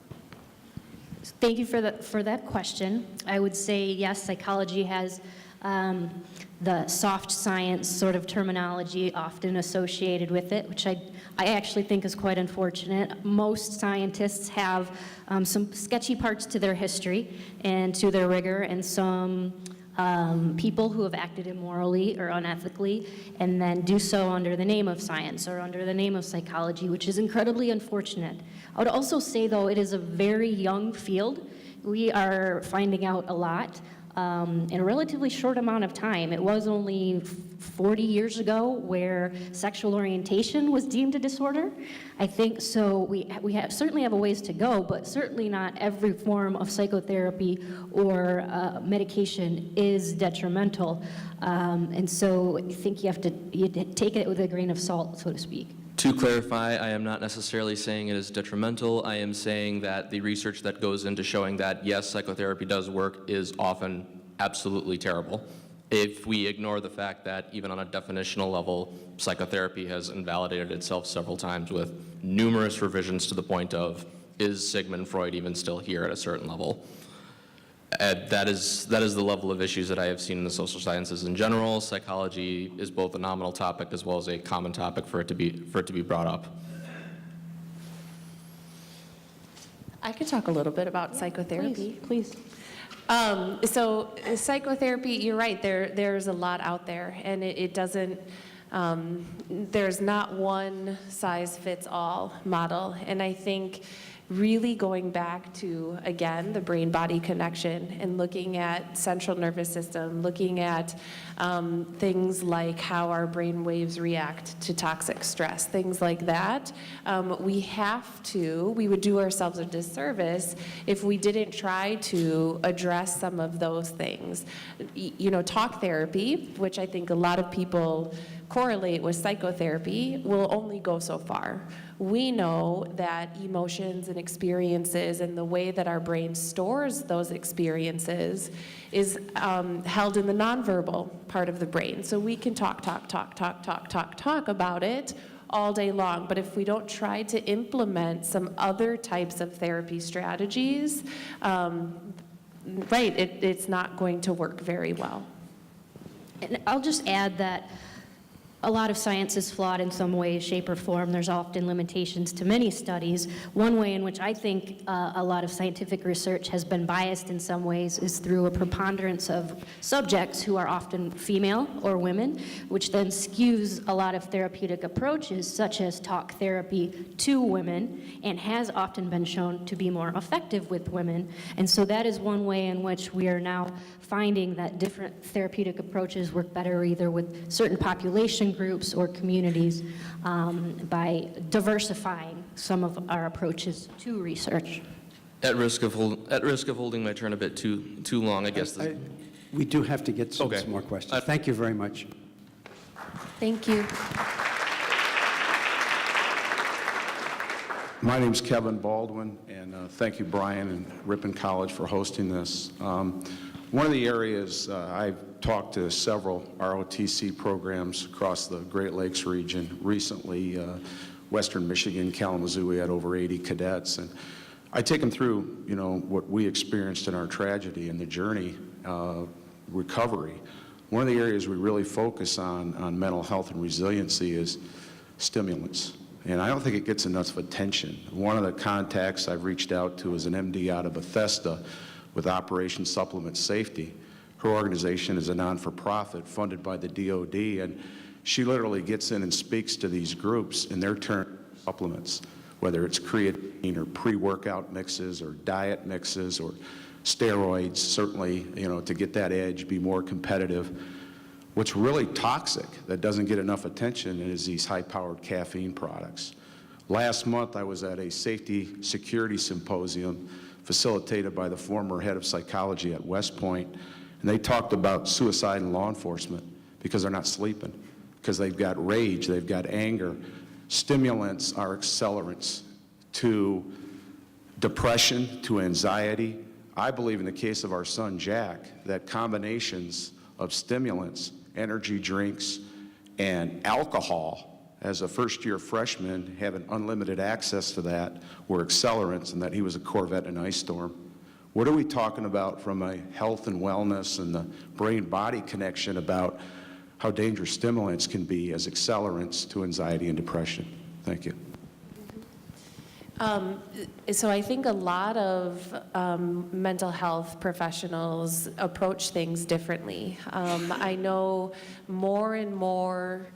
Thank you for that question. I would say, yes, psychology has the soft science sort of terminology often associated with it, which I actually think is quite unfortunate. Most scientists have some sketchy parts to their history and to their rigor, and some people who have acted immorally or unethically and then do so under the name of science or under the name of psychology, which is incredibly unfortunate. I would also say, though, it is a very young field. We are finding out a lot in a relatively short amount of time. It was only 40 years ago where sexual orientation was deemed a disorder. I think so. We certainly have a ways to go, but certainly not every form of psychotherapy or medication is detrimental. And so I think you have to take it with a grain of salt, so to speak. To clarify, I am not necessarily saying it is detrimental. I am saying that the research that goes into showing that, yes, psychotherapy does work is often absolutely terrible. If we ignore the fact that even on a definitional level, psychotherapy has invalidated itself several times with numerous revisions to the point of, is Sigmund Freud even still here at a certain level? That is the level of issues that I have seen in the social sciences in general. Psychology is both a nominal topic as well as a common topic for it to be brought up. I could talk a little bit about psychotherapy. Please. So psychotherapy, you're right, there's a lot out there, and it doesn't, there's not one size fits all model. And I think really going back to, again, the brain-body connection and looking at central nervous system, looking at things like how our brain waves react to toxic stress, things like that. We would do ourselves a disservice if we didn't try to address some of those things. You know, talk therapy, which I think a lot of people correlate with psychotherapy, will only go so far. We know that emotions and experiences and the way that our brain stores those experiences is held in the nonverbal part of the brain. So we can talk about it all day long, but if we don't try to implement some other types of therapy strategies, it's not going to work very well. And I'll just add that a lot of science is flawed in some way, shape, or form. There's often limitations to many studies. One way in which I think a lot of scientific research has been biased in some ways is through a preponderance of subjects who are often female or women, which then skews a lot of therapeutic approaches, such as talk therapy, to women, and has often been shown to be more effective with women. And so that is one way in which we are now finding that different therapeutic approaches work better either with certain population groups or communities by diversifying some of our approaches to research. At risk of holding my turn a bit too long, I guess. We do have to get some Okay. more questions. Thank you very much. Thank you. My name's Kevin Baldwin, and thank you, Brian and Ripon College, for hosting this. One of the areas I've talked to several ROTC programs across the Great Lakes region. Recently, Western Michigan, Kalamazoo, we had over 80 cadets, and I take them through, what we experienced in our tragedy and the journey recovery. One of the areas we really focus on mental health and resiliency is stimulants. And I don't think it gets enough attention. One of the contacts I've reached out to is an MD out of Bethesda with Operation Supplement Safety. Her organization is a non-for-profit funded by the DOD, and she literally gets in and speaks to these groups in their turn supplements, whether it's creatine or pre-workout mixes or diet mixes or steroids, certainly, to get that edge, be more competitive. What's really toxic that doesn't get enough attention is these high-powered caffeine products. Last month, I was at a safety security symposium facilitated by the former head of psychology at West Point, and they talked about suicide in law enforcement because they're not sleeping, because they've got rage, they've got anger. Stimulants are accelerants to depression, to anxiety. I believe in the case of our son, Jack, that combinations of stimulants, energy drinks, and alcohol, as a first-year freshman, having unlimited access to that, were accelerants, and that he was a Corvette in an ice storm. What are we talking about from a health and wellness and the brain-body connection about how dangerous stimulants can be as accelerants to anxiety and depression? Thank you. So I think a lot of mental health professionals approach things differently. I know more and more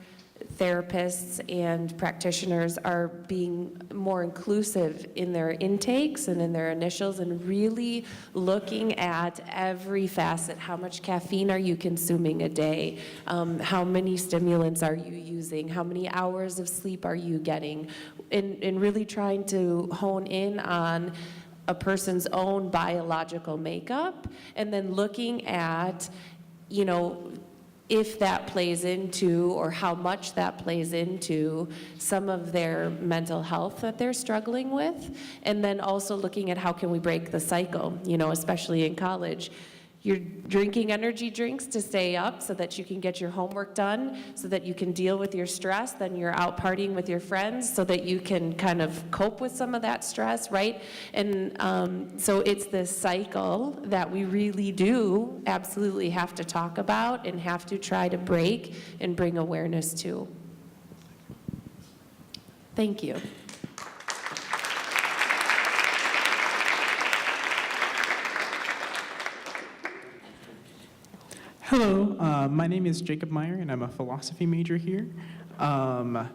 therapists and practitioners are being more inclusive in their intakes and in their initials and really looking at every facet. How much caffeine are you consuming a day? How many stimulants are you using? How many hours of sleep are you getting? And really trying to hone in on a person's own biological makeup and then looking at, if that plays into or how much that plays into some of their mental health that they're struggling with, and then also looking at how can we break the cycle, especially in college. You're drinking energy drinks to stay up so that you can get your homework done, so that you can deal with your stress, then you're out partying with your friends so that you can kind of cope with some of that stress, right? And so it's this cycle that we really do absolutely have to talk about and have to try to break and bring awareness to. Thank you. Hello, my name is Jacob Meyer, and I'm a philosophy major here. My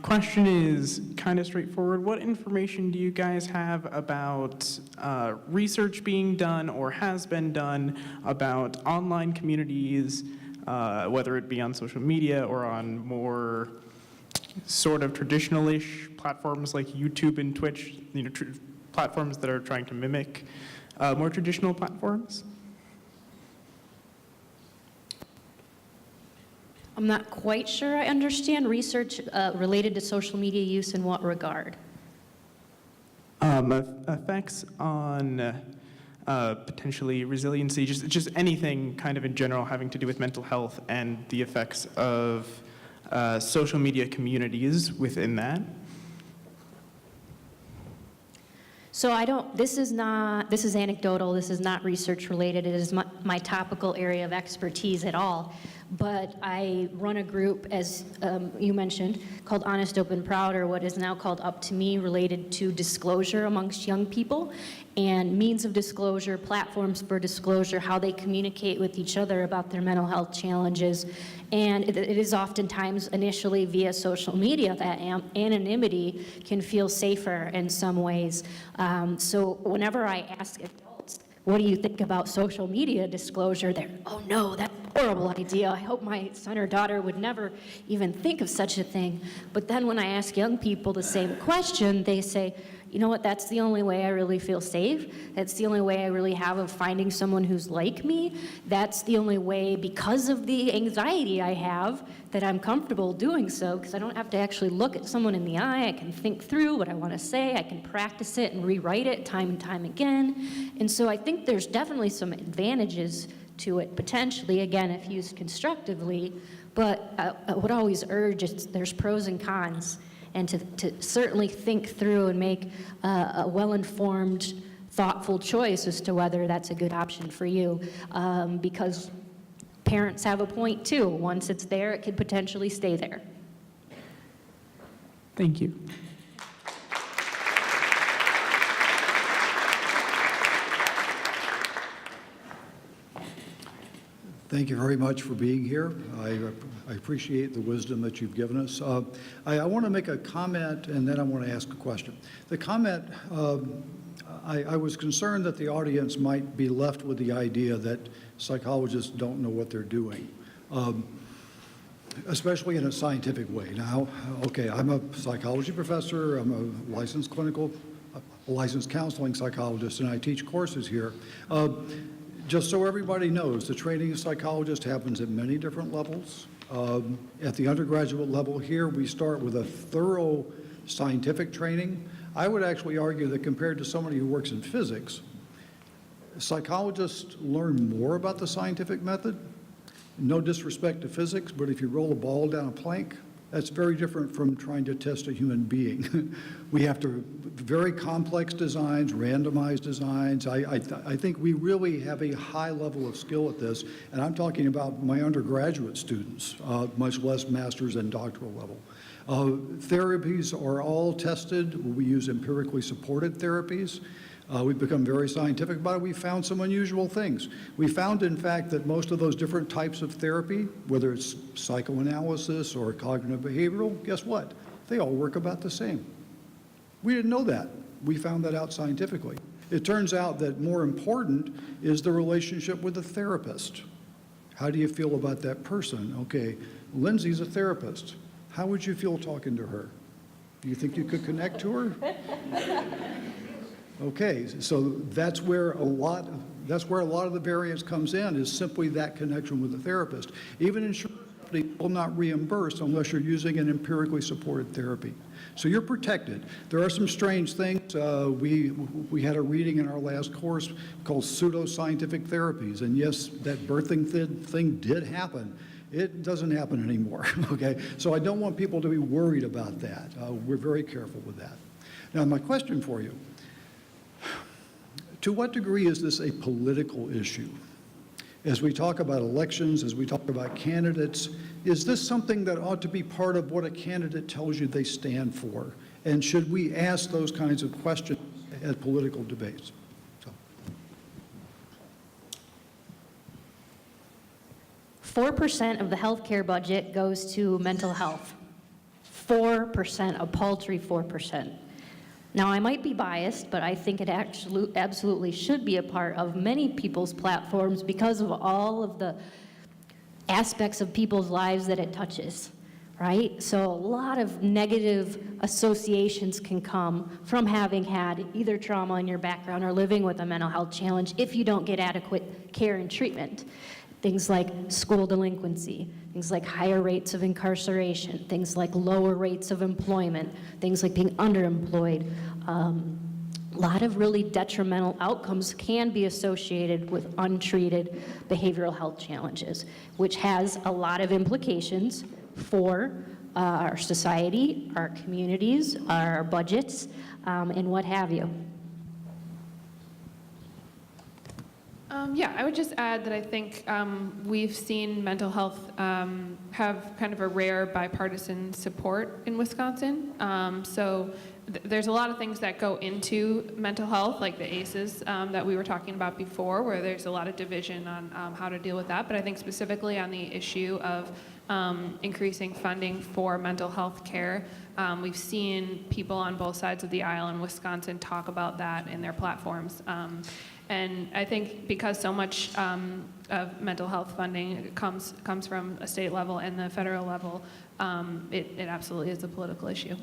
question is kind of straightforward. What information do you guys have about research being done or has been done about online communities, whether it be on social media or on more sort of traditional-ish platforms like YouTube and Twitch, platforms that are trying to mimic more traditional platforms? I'm not quite sure I understand research related to social media use in what regard? Effects on potentially resiliency, just anything kind of in general having to do with mental health and the effects of social media communities within that. So this is anecdotal, this is not research related, it is my topical area of expertise at all. But I run a group, as you mentioned, called Honest, Open, Proud, or what is now called Up to Me, related to disclosure amongst young people and means of disclosure, platforms for disclosure, how they communicate with each other about their mental health challenges. And it is oftentimes initially via social media that anonymity can feel safer in some ways. So whenever I ask adults, what do you think about social media disclosure? They're, oh no, that's a horrible idea. I hope my son or daughter would never even think of such a thing. But then when I ask young people the same question, they say, you know what, that's the only way I really feel safe. That's the only way I really have of finding someone who's like me. That's the only way, because of the anxiety I have, that I'm comfortable doing so, because I don't have to actually look at someone in the eye. I can think through what I want to say. I can practice it and rewrite it time and time again. And so I think there's definitely some advantages to it, potentially, again, if used constructively. But I would always urge there's pros and cons, and to certainly think through and make a well-informed, thoughtful choice as to whether that's a good option for you. Because parents have a point too. Once it's there, it could potentially stay there. Thank you. Thank you very much for being here. I appreciate the wisdom that you've given us. I want to make a comment, and then I want to ask a question. The comment, I was concerned that the audience might be left with the idea that psychologists don't know what they're doing, especially in a scientific way. Now, okay, I'm a psychology professor, I'm a licensed counseling psychologist, and I teach courses here. Just so everybody knows, the training of psychologists happens at many different levels. At the undergraduate level here, we start with a thorough scientific training. I would actually argue that compared to somebody who works in physics, psychologists learn more about the scientific method. No disrespect to physics, but if you roll a ball down a plank, that's very different from trying to test a human being. We have to, very complex designs, randomized designs. I think we really have a high level of skill at this, and I'm talking about my undergraduate students, much less master's and doctoral level. Therapies are all tested. We use empirically supported therapies. We've become very scientific about it. We found some unusual things. We found, in fact, that most of those different types of therapy, whether it's psychoanalysis or cognitive behavioral, guess what? They all work about the same. We didn't know that. We found that out scientifically. It turns out that more important is the relationship with the therapist. How do you feel about that person? Okay, Lindsay's a therapist. How would you feel talking to her? Do you think you could connect to her? Okay, so that's where a lot of the variance comes in, is simply that connection with the therapist. Even insurance companies will not reimburse unless you're using an empirically supported therapy. So you're protected. There are some strange things. We had a reading in our last course called pseudoscientific therapies, and yes, that birthing thing did happen. It doesn't happen anymore, okay? So I don't want people to be worried about that. We're very careful with that. Now, my question for you, to what degree is this a political issue? As we talk about elections, as we talk about candidates, is this something that ought to be part of what a candidate tells you they stand for? And should we ask those kinds of questions at political debates? 4% of the healthcare budget goes to mental health. 4%, a paltry 4%. Now, I might be biased, but I think it absolutely should be a part of many people's platforms because of all of the aspects of people's lives that it touches, right? So a lot of negative associations can come from having had either trauma in your background or living with a mental health challenge if you don't get adequate care and treatment. Things like school delinquency, things like higher rates of incarceration, things like lower rates of employment, things like being underemployed. A lot of really detrimental outcomes can be associated with untreated behavioral health challenges, which has a lot of implications for our society, our communities, our budgets, and what have you. Yeah, I would just add that I think we've seen mental health have kind of a rare bipartisan support in Wisconsin. There's a lot of things that go into mental health, like the ACEs that we were talking about before, where there's a lot of division on how to deal with that. But I think specifically on the issue of increasing funding for mental health care, we've seen people on both sides of the aisle in Wisconsin talk about that in their platforms. And I think because so much of mental health funding comes from a state level and the federal level, it absolutely is a political issue.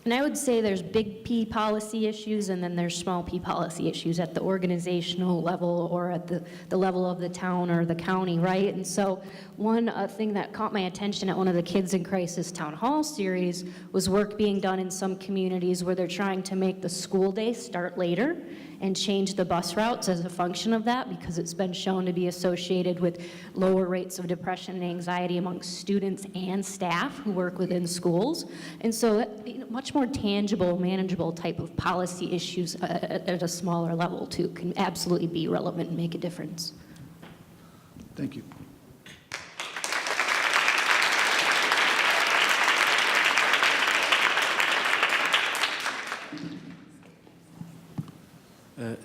And I would say there's big P policy issues and then there's small p policy issues at the organizational level or at the level of the town or the county, right? And so one thing that caught my attention at one of the Kids in Crisis Town Hall series was work being done in some communities where they're trying to make the school day start later and change the bus routes as a function of that, because it's been shown to be associated with lower rates of depression and anxiety amongst students and staff who work within schools. And so much more tangible, manageable type of policy issues at a smaller level too can absolutely be relevant and make a difference. Thank you.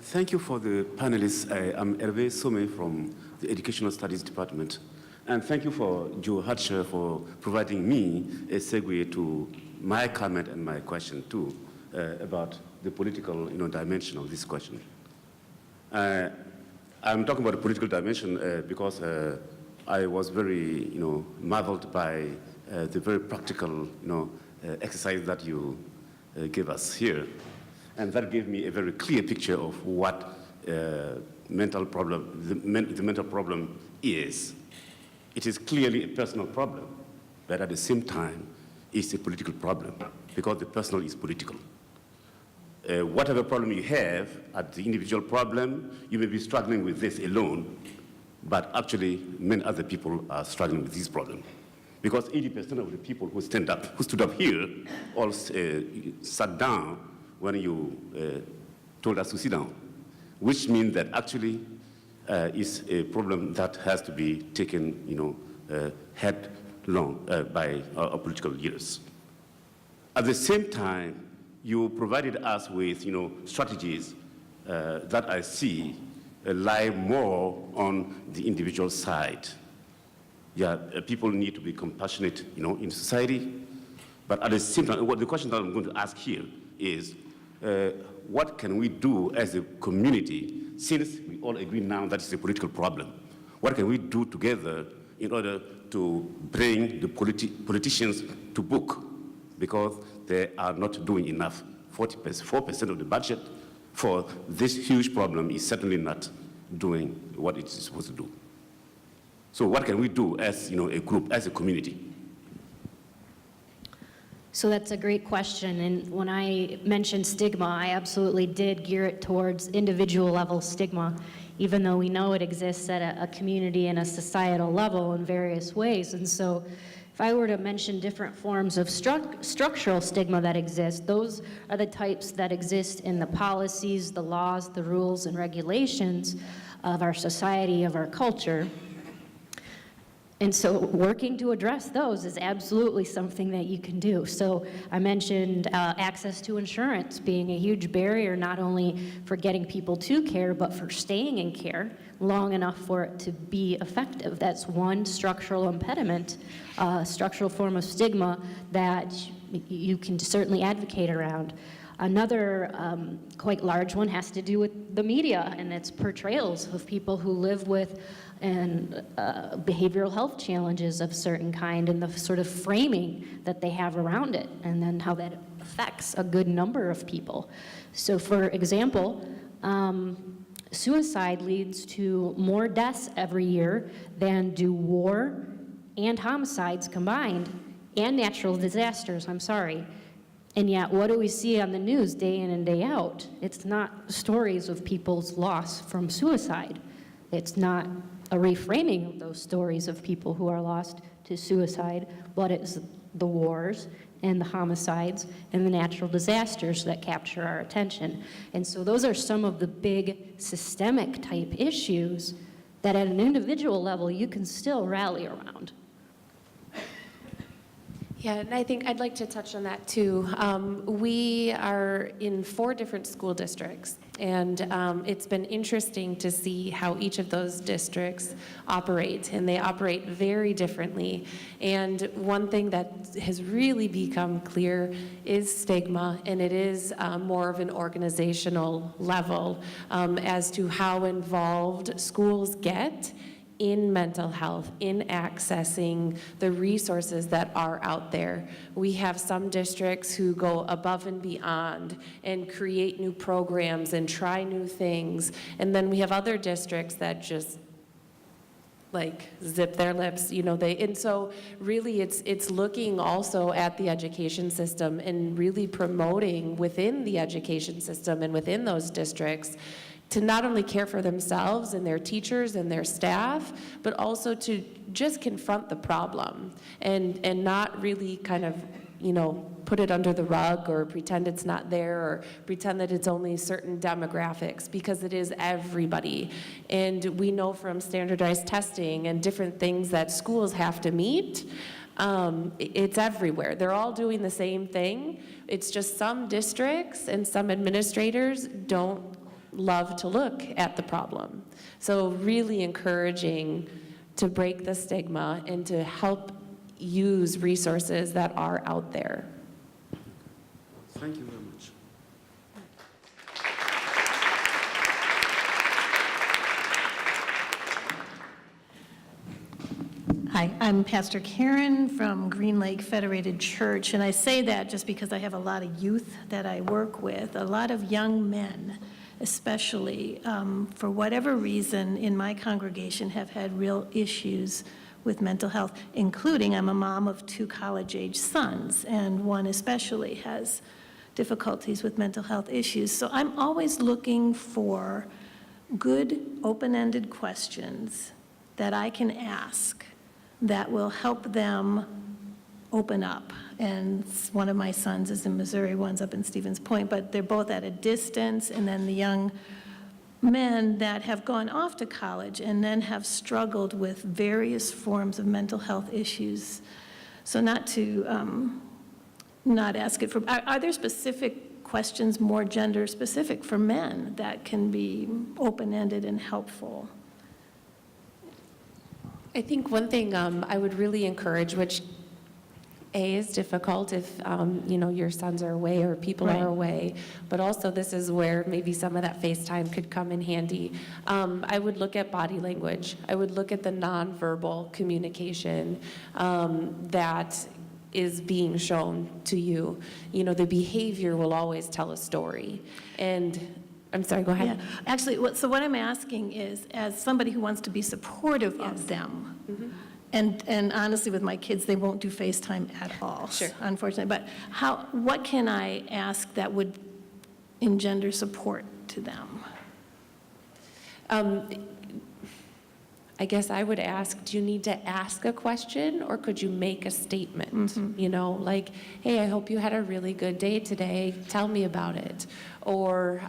Thank you for the panelists. I'm Hervé Sommet from the Educational Studies Department. And thank you for Joe Hatcher for providing me a segue to my comment and my question too about the political dimension of this question. I'm talking about the political dimension because I was very marveled by the very practical exercise that you gave us here. And that gave me a very clear picture of what the mental problem is. It is clearly a personal problem, but at the same time, it's a political problem because the personal is political. Whatever problem you have at the individual problem, you may be struggling with this alone, but actually many other people are struggling with this problem. Because 80% of the people who stood up here, all sat down when you told us to sit down, which means that actually is a problem that has to be taken, headlong by our political leaders. At the same time, you provided us with, strategies that I see lie more on the individual side. Yeah, people need to be compassionate, in society, but at the same time, the question that I'm going to ask here is, what can we do as a community, since we all agree now that it's a political problem? What can we do together in order to bring the politicians to book? Because they are not doing enough. 4% of the budget for this huge problem is certainly not doing what it's supposed to do. So what can we do as a group, as a community? So that's a great question, and when I mentioned stigma, I absolutely did gear it towards individual level stigma, even though we know it exists at a community and a societal level in various ways. And so if I were to mention different forms of structural stigma that exist, those are the types that exist in the policies, the laws, the rules, and regulations of our society, of our culture. And so working to address those is absolutely something that you can do. So I mentioned access to insurance being a huge barrier, not only for getting people to care, but for staying in care long enough for it to be effective. That's one structural impediment, structural form of stigma that you can certainly advocate around. Another quite large one has to do with the media and its portrayals of people who live with behavioral health challenges of certain kind and the sort of framing that they have around it, and then how that affects a good number of people. So for example, suicide leads to more deaths every year than do war and homicides combined, and natural disasters, I'm sorry. And yet, what do we see on the news day in and day out? It's not stories of people's loss from suicide. It's not a reframing of those stories of people who are lost to suicide, but it's the wars and the homicides and the natural disasters that capture our attention. And so those are some of the big systemic type issues that at an individual level you can still rally around. Yeah, and I think I'd like to touch on that too. We are in 4 different school districts, and it's been interesting to see how each of those districts operate, and they operate very differently. And one thing that has really become clear is stigma, and it is more of an organizational level as to how involved schools get in mental health, in accessing the resources that are out there. We have some districts who go above and beyond and create new programs and try new things. And then we have other districts that just like zip their lips, and so really it's looking also at the education system and really promoting within the education system and within those districts to not only care for themselves and their teachers and their staff, but also to just confront the problem and not really kind of, put it under the rug or pretend it's not there or pretend that it's only certain demographics, because it is everybody. And we know from standardized testing and different things that schools have to meet, it's everywhere. They're all doing the same thing. It's just some districts and some administrators don't love to look at the problem. So really encouraging to break the stigma and to help use resources that are out there. Thank you very much. Hi, I'm Pastor Karen from Green Lake Federated Church, and I say that just because I have a lot of youth that I work with, a lot of young men especially, for whatever reason in my congregation have had real issues with mental health, including I'm a mom of 2 college-age sons, and one especially has difficulties with mental health issues. So I'm always looking for good, open-ended questions that I can ask that will help them open up. And one of my sons is in Missouri, one's up in Stevens Point, but they're both at a distance. And then the young men that have gone off to college and then have struggled with various forms of mental health issues. So not to not ask it for, are there specific questions, more gender specific for men, that can be open-ended and helpful? I think one thing I would really encourage, which is difficult if your sons are away or people are away, but also this is where maybe some of that FaceTime could come in handy. I would look at body language. I would look at the nonverbal communication that is being shown to you. The behavior will always tell a story. And I'm sorry, go ahead. Yeah. Actually, so what I'm asking is, as somebody who wants to be supportive of them, and honestly, with my kids, they won't do FaceTime at all, unfortunately. But what can I ask that would engender support to them? I guess I would ask, do you need to ask a question, or could you make a statement? Like, hey, I hope you had a really good day today. Tell me about it. Or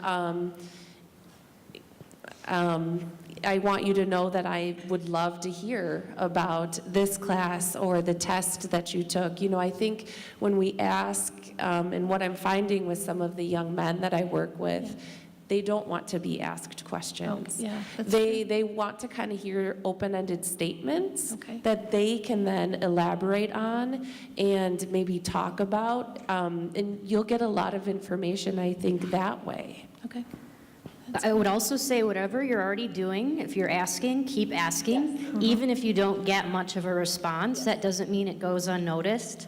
I want you to know that I would love to hear about this class or the test that you took. I think when we ask, and what I'm finding with some of the young men that I work with, they don't want to be asked questions. They want to kind of hear open-ended statements that they can then elaborate on and maybe talk about, and you'll get a lot of information, I think, that way. Okay. I would also say whatever you're already doing, if you're asking, keep asking. Even if you don't get much of a response, that doesn't mean it goes unnoticed.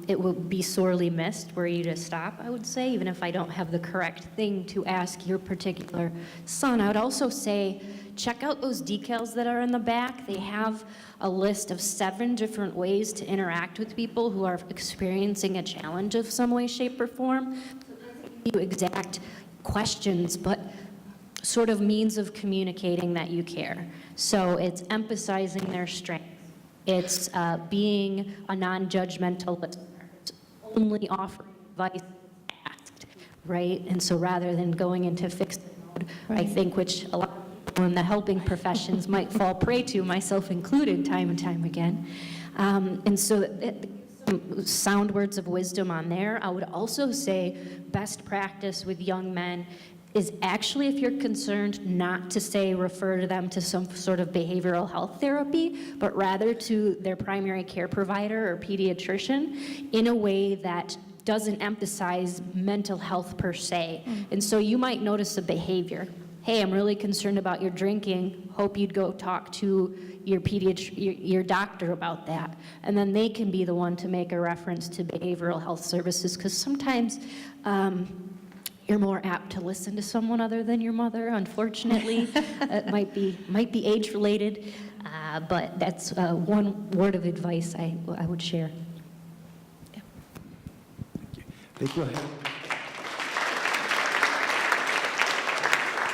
It will be sorely missed were you to stop, I would say, even if I don't have the correct thing to ask your particular son. I would also say check out those decals that are in the back. They have a list of 7 different ways to interact with people who are experiencing a challenge of some way, shape, or form. You exact questions, but sort of means of communicating that you care. So it's emphasizing their strengths, It's being a non-judgmental listener. It's only offering advice asked, right? And so rather than going into fixed mode, I think, which a lot of people in the helping professions might fall prey to, myself included, time and time again. And so some sound words of wisdom on there. I would also say best practice with young men is actually, if you're concerned, not to say refer to them to some sort of behavioral health therapy, but rather to their primary care provider or pediatrician in a way that doesn't emphasize mental health per se. And so you might notice a behavior. Hey, I'm really concerned about your drinking. Hope you'd go talk to your doctor about that. And then they can be the one to make a reference to behavioral health services, because sometimes you're more apt to listen to someone other than your mother, unfortunately. It might be age-related, but that's one word of advice I would share. I think we'll have...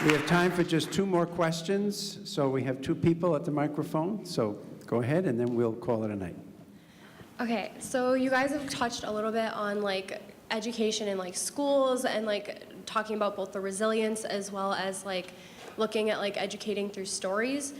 We have time for just 2 more questions, so we have 2 people at the microphone, so go ahead, and then we'll call it a night. Okay, so you guys have touched a little bit on like education in like schools and like talking about both the resilience as well as like looking at like educating through stories.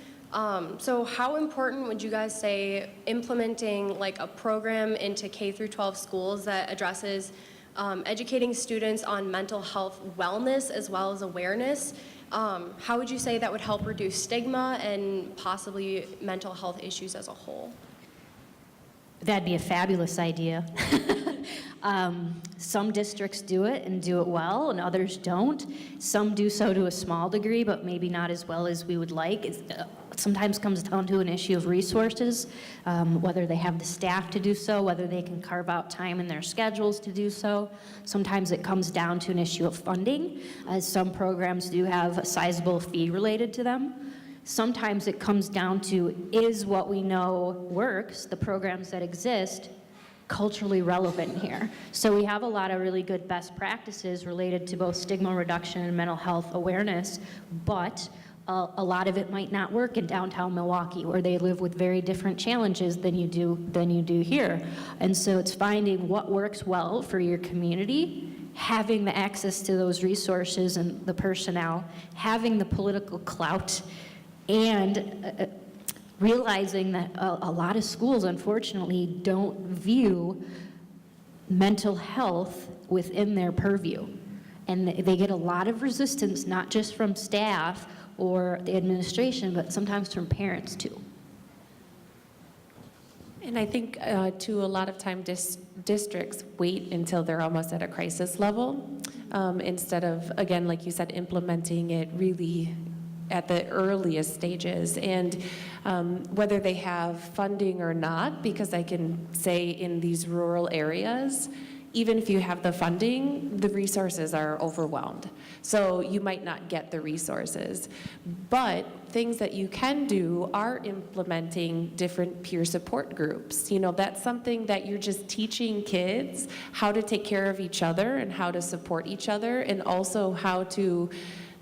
So how important would you guys say implementing like a program into K through 12 schools that addresses educating students on mental health wellness as well as awareness? How would you say that would help reduce stigma and possibly mental health issues as a whole? That'd be a fabulous idea. Some districts do it and do it well, and others don't. Some do so to a small degree, but maybe not as well as we would like. It sometimes comes down to an issue of resources, whether they have the staff to do so, whether they can carve out time in their schedules to do so. Sometimes it comes down to an issue of funding, as some programs do have a sizable fee related to them. Sometimes it comes down to, is what we know works, the programs that exist, culturally relevant here? So we have a lot of really good best practices related to both stigma reduction and mental health awareness, but a lot of it might not work in downtown Milwaukee, where they live with very different challenges than you do here. And so it's finding what works well for your community, having the access to those resources and the personnel, having the political clout, and realizing that a lot of schools, unfortunately, don't view mental health within their purview. And they get a lot of resistance, not just from staff or the administration, but sometimes from parents too. And I think, too, a lot of time districts wait until they're almost at a crisis level instead of, again, like you said, implementing it really at the earliest stages. And whether they have funding or not, because I can say in these rural areas, even if you have the funding, the resources are overwhelmed. So you might not get the resources. But things that you can do are implementing different peer support groups. You know, that's something that you're just teaching kids how to take care of each other and how to support each other, and also how to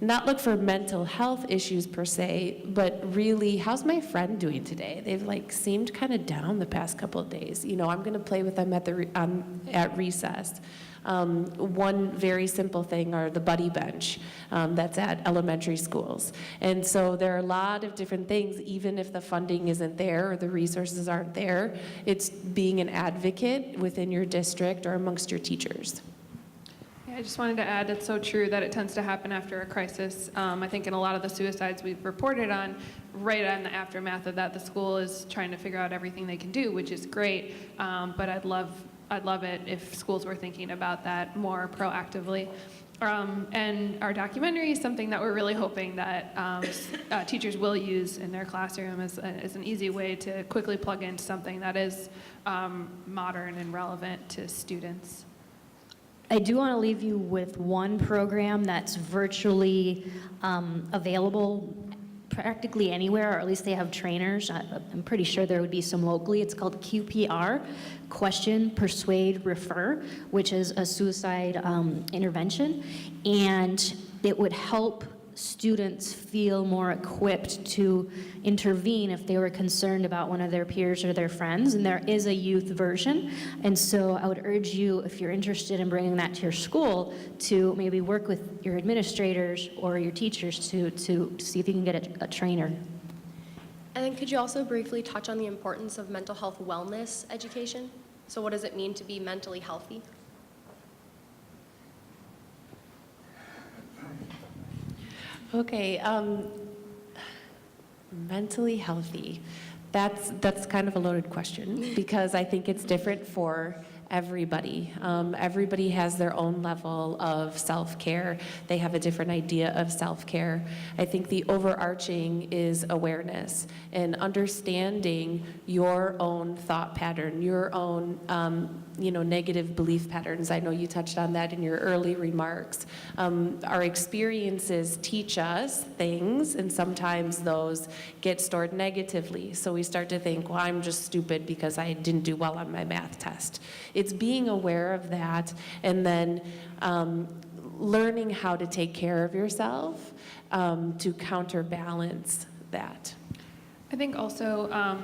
not look for mental health issues per se, but really, how's my friend doing today? They've like seemed kind of down the past couple of days. You know, I'm going to play with them at recess. One very simple thing are the buddy bench that's at elementary schools. And so there are a lot of different things, even if the funding isn't there or the resources aren't there. It's being an advocate within your district or amongst your teachers. I just wanted to add, it's so true that it tends to happen after a crisis. I think in a lot of the suicides we've reported on, right on the aftermath of that, the school is trying to figure out everything they can do, which is great. But I'd love it if schools were thinking about that more proactively. And our documentary is something that we're really hoping that teachers will use in their classroom as an easy way to quickly plug into something that is modern and relevant to students. I do want to leave you with one program that's virtually available practically anywhere, or at least they have trainers. I'm pretty sure there would be some locally. It's called QPR, Question, Persuade, Refer, which is a suicide intervention. And it would help students feel more equipped to intervene if they were concerned about one of their peers or their friends, and there is a youth version. And so I would urge you, if you're interested in bringing that to your school, to maybe work with your administrators or your teachers to see if you can get a trainer. And then could you also briefly touch on the importance of mental health wellness education? So what does it mean to be mentally healthy? Okay, mentally healthy. That's kind of a loaded question because I think it's different for everybody. Everybody has their own level of self-care. They have a different idea of self-care. I think the overarching is awareness and understanding your own thought pattern, your own negative belief patterns. I know you touched on that in your early remarks. Our experiences teach us things, and sometimes those get stored negatively. So we start to think, well, I'm just stupid because I didn't do well on my math test. It's being aware of that and then learning how to take care of yourself to counterbalance that. I think also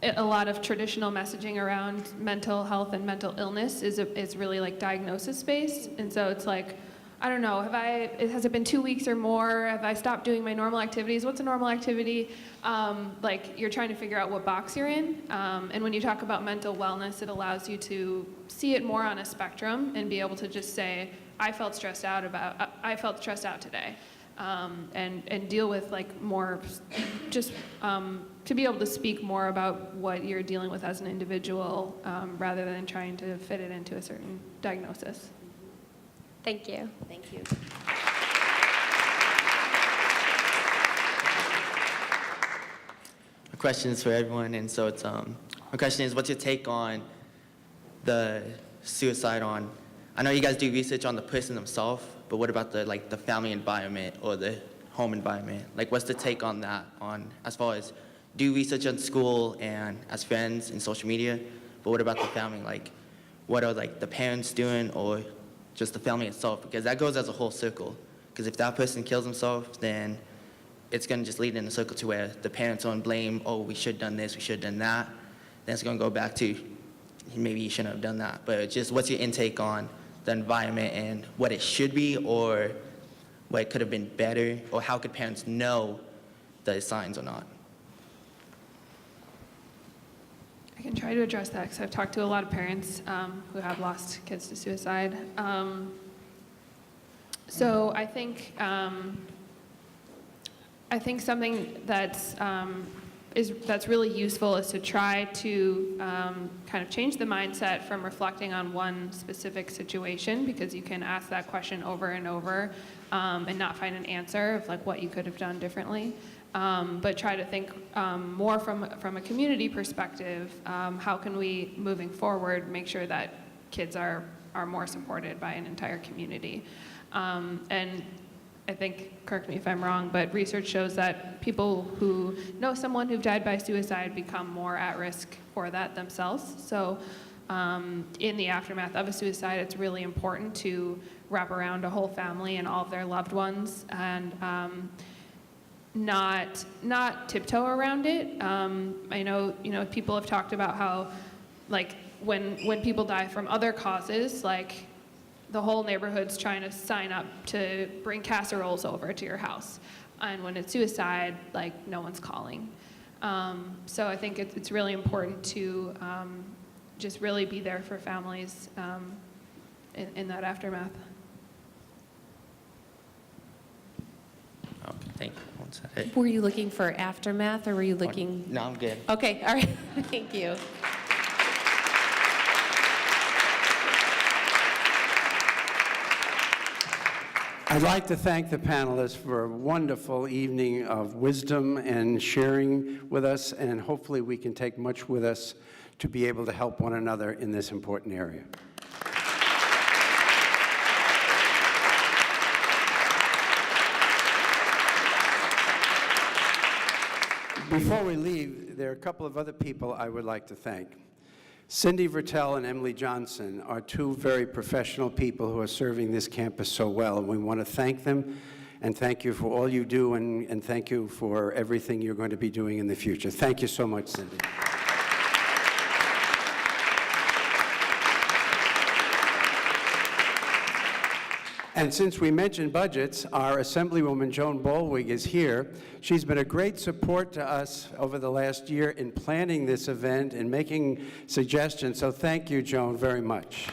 a lot of traditional messaging around mental health and mental illness is really like diagnosis based, and so it's like, I don't know, has it been 2 weeks or more? Have I stopped doing my normal activities? What's a normal activity? Like you're trying to figure out what box you're in. And when you talk about mental wellness, it allows you to see it more on a spectrum and be able to just say, I felt stressed out today. And deal with like more, just to be able to speak more about what you're dealing with as an individual rather than trying to fit it into a certain diagnosis. Thank you. Thank you. My question is for everyone, and so it's my question is, what's your take on the suicide on? I know you guys do research on the person themselves, but what about the family environment or the home environment? Like, what's the take on that? On as far as do research on school and as friends and social media, but what about the family? Like, what are the parents doing or just the family itself? Because that goes as a whole circle. Because if that person kills himself, then it's going to just lead in a circle to where the parents don't blame, oh, we should have done this, we should have done that. Then it's going to go back to maybe you shouldn't have done that. But just what's your intake on the environment and what it should be or what could have been better, or how could parents know the signs or not? I can try to address that because I've talked to a lot of parents who have lost kids to suicide. So I think something that's really useful is to try to kind of change the mindset from reflecting on one specific situation, because you can ask that question over and over and not find an answer of like what you could have done differently. But try to think more from a community perspective. How can we, moving forward, make sure that kids are more supported by an entire community? And I think, correct me if I'm wrong, but research shows that people who know someone who died by suicide become more at risk for that themselves. So in the aftermath of a suicide, it's really important to wrap around a whole family and all of their loved ones and not tiptoe around it. I know, people have talked about how, like, when people die from other causes, like the whole neighborhood's trying to sign up to bring casseroles over to your house. And when it's suicide, like, no one's calling. So I think it's really important to just really be there for families in that aftermath. Okay, thank you. One second. Were you looking for aftermath or were you looking? No, I'm good. Okay, all right, thank you. I'd like to thank the panelists for a wonderful evening of wisdom and sharing with us, and hopefully we can take much with us to be able to help one another in this important area. Before we leave, there are a couple of other people I would like to thank. Cindy Vertel and Emily Johnson are two very professional people who are serving this campus so well, and we want to thank them And thank you for all you do, and thank you for everything you're going to be doing in the future. Thank you so much, Cindy. And since we mentioned budgets, our Assemblywoman Joan Baldwin is here. She's been a great support to us over the last year in planning this event and making suggestions, so thank you, Joan, very much.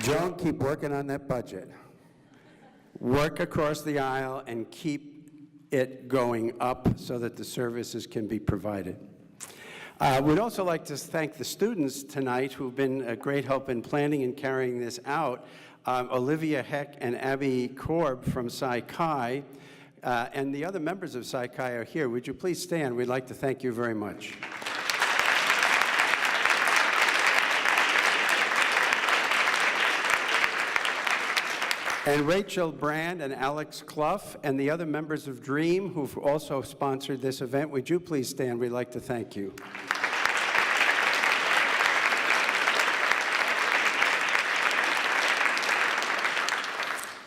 Joan, keep working on that budget. Work across the aisle and keep it going up so that the services can be provided. We'd also like to thank the students tonight who've been a great help in planning and carrying this out. Olivia Heck and Abby Korb from Psi Chi, and the other members of Psi Chi are here. Would you please stand? We'd like to thank you very much. And Rachel Brand and Alex Clough and the other members of DREAM who've also sponsored this event. Would you please stand? We'd like to thank you.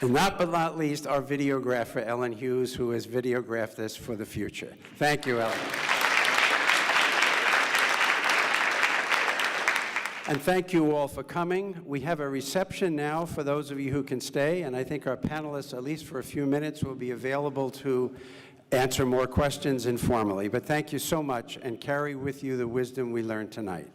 And last but not least, our videographer, Ellen Hughes, who has videographed this for the future. Thank you, Ellen. And thank you all for coming. We have a reception now for those of you who can stay, and I think our panelists, at least for a few minutes, will be available to answer more questions informally. But thank you so much, and carry with you the wisdom we learned tonight.